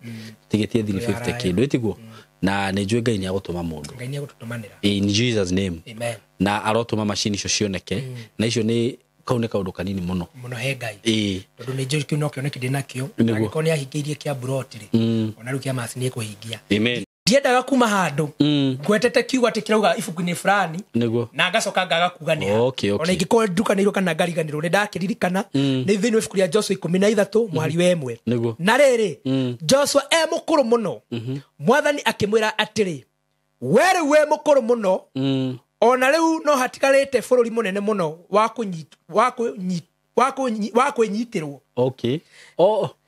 tigetie 350 kindu etiguo na ni njwe Ngai ni agutuma mundu Ngai ni agutumanira in Jesus name amen na arotuma macini icio cioneke na icio ni kaune kaundu kanini muno he Ngai tondu ni njwe kiuno kio nekide nakio ngiko ni ahingeirie kia brotiri ona ru kia macini ekuhingia amen ndiendaga kuma handu gwetete kiugo ati kirauga ibuku-ini fulani na ngacoka ngaga kuga ni ona ingiko ndukanirwo kana ngariganirwo ni ndakiririkana ni thiini wa ibuku ria Joshua 13 mwari wa 1 na riri Joshua mukuru muno mwathani akimwira atiri were we mukuru muno ona riu no hatigarite bururi munene muno wa kunyitirwo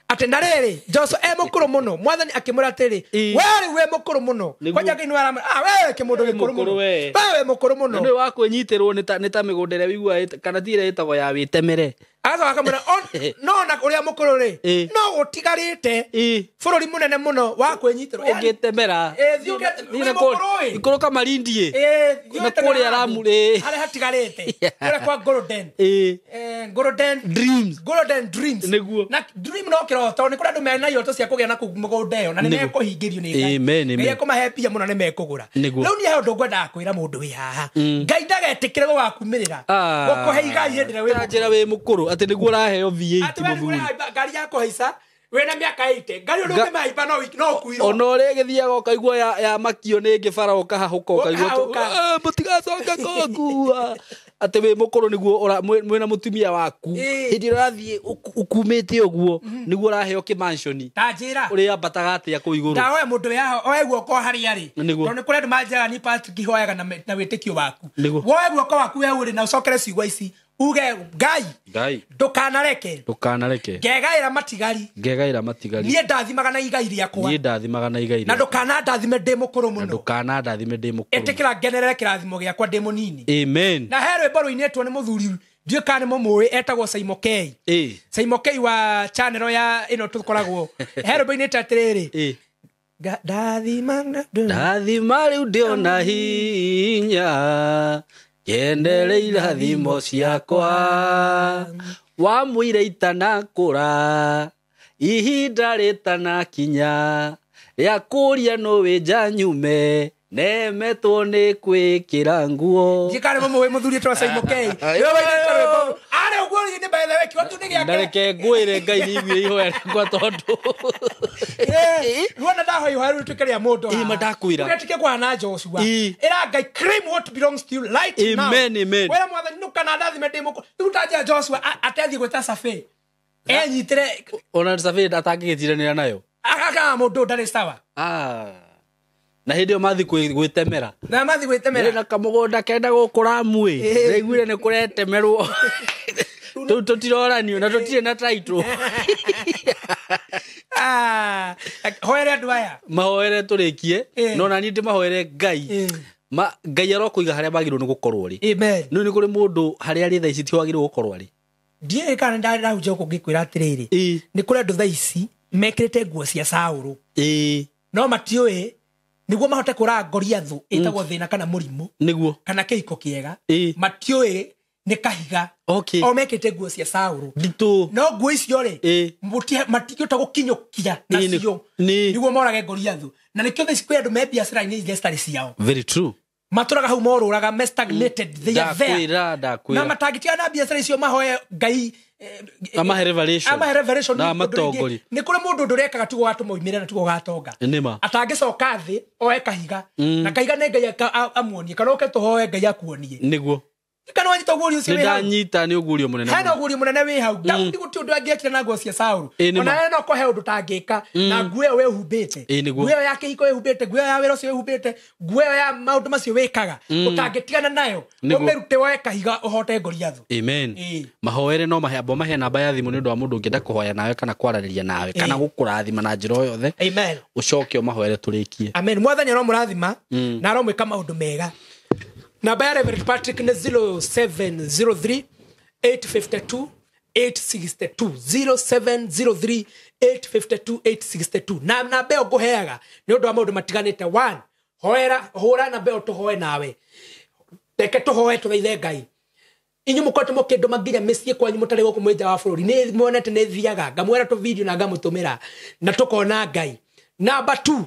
ate na riri Joshua mukuru muno mwathani akimwira atiri we mukuru muno kwaja Ngai nwara we kimundu gikuru muno we mukuru muno ni wa kunyitirwo ni ta migundere wigua kana tire itago ya witemere agacoka akamwira no na uria mukuru ri no gutigarite bururi munene muno wa kwenyitirwo ungitemera ikuruka marindie na kuria Ramu ri hale hatigarite ura kwa golden dreams niguo na dream no kiroto ni kuria ndume na yoto cia kugia na kugundeo na ni mekuhingirio ni Ngai amen kumahepia muno ni mekugura riu ni he undu ngwenda kwira mundu wi haha Ngai ndagetikire gugakumirira gukuhe igai hindire wi mukuru ati niguo uraheo V8 muthuri ngari yako haica wena miaka 80 ngari undu ngimaipa no kuiro ona uri githiaga ukaigua ya makio ni ngibara ukahahuka ukaigua mutigacoka kongua ati wi mukuru niguo mwena mutumia waku hindi urathie ukumite uguo niguo uraheo kimansioni tajira uri ambataga atia ku iguru ndawe mundu yaho oe guoko haria ri tondu ni kuri manjaga ni Patrick hoyaga na witikio waku woe guoko waku we uri na ucokere ciugwa ici uge Ngai ndukanareke ngegaira matigari nie ndathimaga na igai riakwa na ndukanandathime ndi mukuru muno etikira ngenerere kirathimo giakwa ndi munini amen na he rwimbo ruinitwo ni muthuri ndiu kana mumui etagwo Simon K wa channel ya ino tukoragwo he rwimbo inite atiriri ndathima riu ndiona hinya kendere irathimo ciakwa wamwire itanakura ihinda ritana kinya ya kuria no winja nyume nemetwo ni kwikira nguo njikare mumwe muthuri twa Simon K yo waikarwe are uguo ni by the way kiwatu ni giake ndareke ngwire Ngai ni igwire ihoya kwa tondu ruona ndaho ihoya tukeria mundu madakwira uketike kwa na Joshua ira Ngai claim what belongs to you right now amen wera mwathani nukana ndathime ndimo tutaje Joshua atethi gweta safe enyitire ona safe atangigitiranira nayo akaga mundu ndari sawa na hindi mathi gwitemera na kamugunda kenda gukura mwi reiguire ni kuretemerwo tutiroranio na tutire na title hoere andu aya mahoere turikie no na ni ndi mahoere Ngai Ngai arokuiga haria bagirwo ni gukorwo ri amen no ni kuri mundu haria ri thaici ti wagirwo gukorwo ri ndie kana ndarahunjia kungikwira atiriri ni kuri andu thaici mekirite nguo cia Saulu no matiui niguo mahote kura Goliathu itagwo thina kana murimu niguo kana kihiko kiega matiui ni kahiga o mekite nguo cia Saulu nditu no nguo icio ri matigota gukinyukia nacio niguo morage Goliathu na nikio thaici kwi andu me biacara-ini iria citari ciao very true maturaga hau moruraga stagnated they are there na matagitia na biacara icio mahoye Ngai amahe revelation na matongori ni kuri mundu ndurekaga tugo gatumoimire na tugo gatonga atangicoka thi oe kahiga na kahiga ne Ngai amuonie kana uke tuhoe Ngai akuonie niguo kana wanyita uguri ucio we hau ndanyita ni uguri munene hena uguri munene we hau Daudi guti undu angekira na nguo cia Saulu ona eno ko he undu tangika na nguo we humbite nguo yake iko we humbite nguo ya wero cio we humbite nguo ya maundu macio wekaga utangitigana nayo umerute we kahiga uhote Goliath. Amen. Mahoere no mahebo mahe namba ya thimu ni undu wa mundu ngenda kuhoya nawe kana kwarariria nawe kana gukurathima na njiro yothe. Amen. Ucoke o mahoere turikie. Amen. Mwathani no murathima na aromwika maundu mega. Namba ya Reverend Patrick ni 0703 852 862 0703 852 862 na namba yo guheaga ni undu wa maundu matiganite. 1 hoera hura namba yo tuhoe nawe teke tuhoe tuthaithe Ngai inyu mukote mokedo maginya mesie kwanyu mutare go kumwenja wa bururi ni muonete ne thiaga ngamwera to video na ngamutumira na tukona Ngai. Namba 2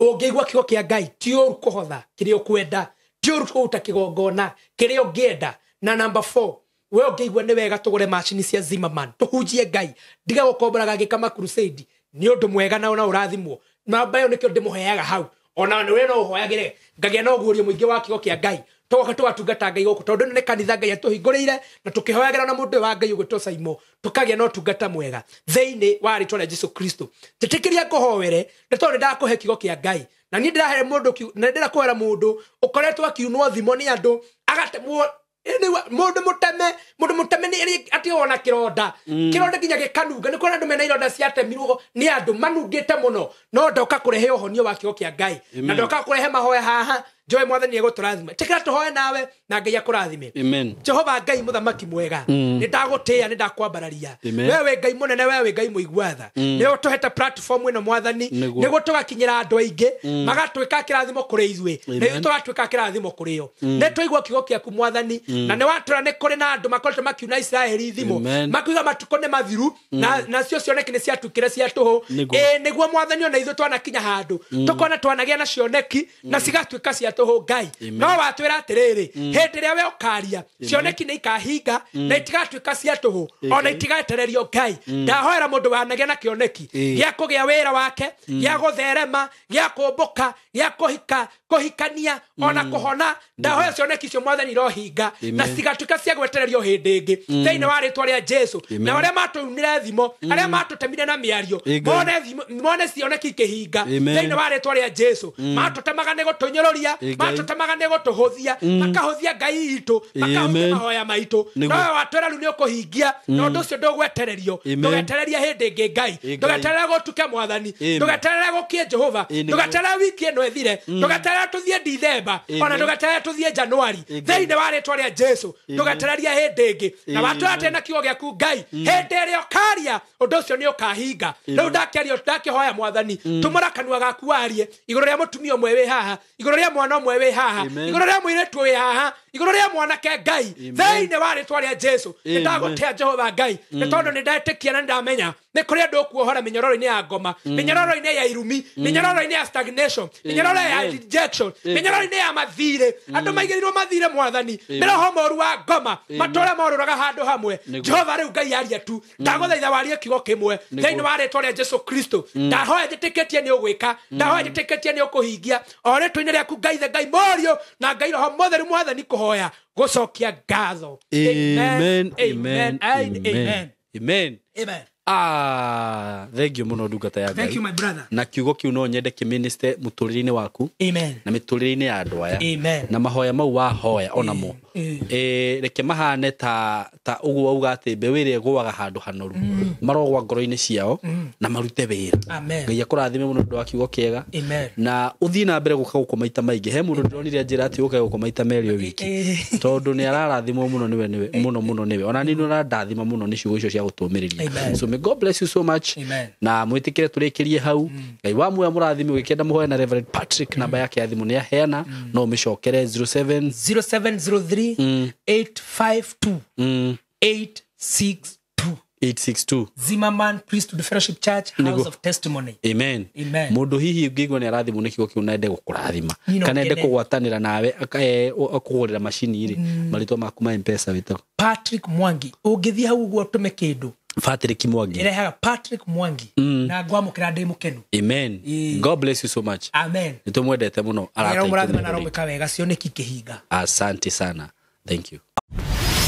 ungigwa kigo kia Ngai ti uru kuhotha kirio kwenda ti uru kuuta kigongona kirio ngienda. Na namba 4 we ungigwa ni wega tugure machine cia Zimmerman tuhunjie Ngai ndiga gukomboraga gikama crusade ni undu mwega na ona urathimwo namba yo nikio ndimuheaga hau ona ni we no uhoyagire ngagia no guurio muingi wa kigo kia Ngai toka twatungata Ngai goku tondu ni kanitha Ngai atuhinguriire na tukihoyagira na mundu wa Ngai uguto Saimo tukagia no tungata mwega theini wa ritwa rĩa Jesu Kristo titikiria kuhoere ni tondu ndakuhe kigo kia Ngai na ni ndirahe mundu na ndira kuhera mundu ukoretwo akiunwo thimo ni andu agatemwo ni mundu muteme ni ati ona kironda kinya gikanunga ni kona andu mena ironda cia temirwo ni andu manungite muno no ndoka kurehe uhonio wa kigo kia Ngai na ndoka kurehe mahoya haha Joy Mwathani eguturathima tikira tuhoe nawe na Ngai akurathime. Amen. Jehova Ngai muthamaki mwega ni ndagutia ni ndakwambararia wewe Ngai munene wewe Ngai muigwatha ni utuhete platform ino Mwathani niguo tugakinyira andu aingi magatwika kirathimo kuri ithwe ni tugatwika kirathimo kuri yo ni tuigwa kigo kiaku Mwathani na ni watura ni kuri na andu makoretwo makiuna Israeli thimo makuiga matuko ne mathiru na cio cioneki ni ciatukire cia tuhu niguo Mwathani ona ithwe twanakinya handu tukona twanagia na cioneki na cigatwika cia tuhu Ngai no watwira atiriri hindi ria we ukaria cioneki ni ikahinga na itigatwika cia tuhu ona itigatererio Ngai ndahoera mundu wanagia na kioneki gia kugia wira wake gia gutherema gia kumbuka gia kuhikania ona kuhona ndahoera cioneki cio Mwathani rohinga na cigatwika cia gwetererio hindi ingi theini wa ritwa ria Jesu na aria matunire thimo aria matutemire na miario mone cioneki kihinga theini wa ritwa ria Jesu matutemaga ni gutunyororia matutemaga ni gutuhuthia makahuthia Ngai itu makahuthia mahoya maitu no watwera ru ni ukuhingia no ndu cio ndugwetererio ndugetereria hindi ingi Ngai ndugeterera gutuke Mwathani ndugeterera gukie Jehova ndugeterera wiki ino ethire ndugeterera tuthie December ona ndugeterera tuthie January theini wa ritwa ria Jesu ndugetereria hindi ingi na watwera tena kigo giaku Ngai hindi ria ukaria undu cio ni ukahinga riu ndakihoya Mwathani tumura kanua gaku warie iguru ria mutumia umwe wi haha iguru ria mwana umwe wi haha iguru ria muiretu wi haha iguru ria mwanake Ngai theini wa ritwa ria Jesu ndagutia Jehova Ngai ni tondu ni ndetikia na ndamenya ni kuri andu kuohora minyororo-ini ya ngoma minyororo-ini ya irumi minyororo-ini ya stagnation minyororo ya rejection minyororo-ini ya mathire andu maigirirwo mathire Mwathani miroho moru wa ngoma matura moruraga handu hamwe Jehova riu Ngai aria tu ndaguthaitha warie kigo kimwe theini wa ritwa ria Jesu Kristo ndahoya njitikitie ni ugwika ndahoya njitikitie ni ukuhingia o ritwa-ini riaku Ngai the Ngai morio na Ngai roho mutheru Mwathani kuhoya gucokia ngatho. Amen. Amen. Amen. Amen. Amen. Thank you muno ndungata ya Ngai. Thank you my brother. Na kiugo kiu no nyende kiminister muturire-ini waku. Amen. Na miturire-ini ya andu aya. Amen. Na mahoya mau wa hoya onamo. Reke mahane ta uguo uga ati mbeũ ĩrĩa ĩgũaga handũ hanoru marogwa ngoro-inĩ ciao na marute wĩra. Amen. Ngai akũrathime mũno nĩ ũndũ wa kiugo kĩega. Amen. Na uthii na mbere gũka gũkũ maita maingĩ he mũndũ ndĩronire njĩra ati ũke gũkũ maita merĩ o wiki tondũ nĩ ararathimwo mũno niwe mũno niwe ona ni no ndathima mũno nĩ ciugo icio cia gũtũmĩrĩria. So may God bless you so much. Amen. Na mwĩtĩkĩre tũrĩkĩrie hau Ngai wa muoyo mũrathime ũgĩkenda mũhoya na Reverend Patrick namba yake ya thimũ nĩ aheana no ũmĩcokere 0703 852 862 Zimmerman Priesthood Fellowship Church House of Testimony. Amen. Amen. Mundu hihi ngigwo ni arathimwo ni kigo kiu na ende gukurathima kana ende kugwatanira nawe akugurira machini iri marito maku ma M-Pesa wito Patrick Mwangi ungithia hau guo tume kindu Patrick Mwangi irehaga Patrick Mwangi na ngwamukira ndi mukenu. Amen. God bless you so much. Amen. Nitumwendete muno arateithia na romeka wega cioneki kihinga. Asante sana. Thank you.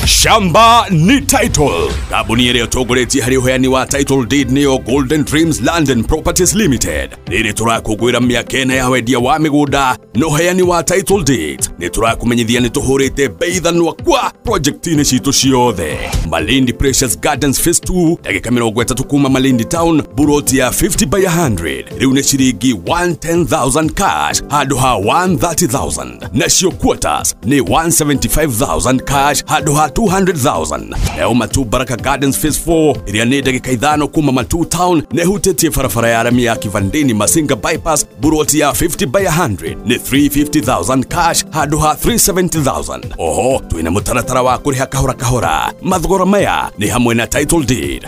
Shamba ni title. Kabuni ere otogoreti hari uheani wa title deed niyo Golden Dreams Land and Properties Limited. Niri turakugwira miakena ya wendia wa miguda no heani wa title deed. Ni turakumenyithia ni tuhurite beithanwa kwa project-ini citu ciothe. Malindi Precious Gardens Phase 2 dakika 30 kuma Malindi Town, buroti ya 50 by 100. Riu ni ciringi 110,000 cash hadu ha 130,000. Nacio quarters ni 175,000 cash hadu ha 200,000. Leo Matu Baraka Gardens Phase 4 iria ni dakika 5 kuma Matu Town nehutetie farafara ya rami ya Kivandini Masinga Bypass, buroti ya 50 by 100 ni 350,000 cash hadu ha 370,000. Oho, tuina mutaratara wa kuriha kahora kahora. Mathogora maya ni hamwe na title deed,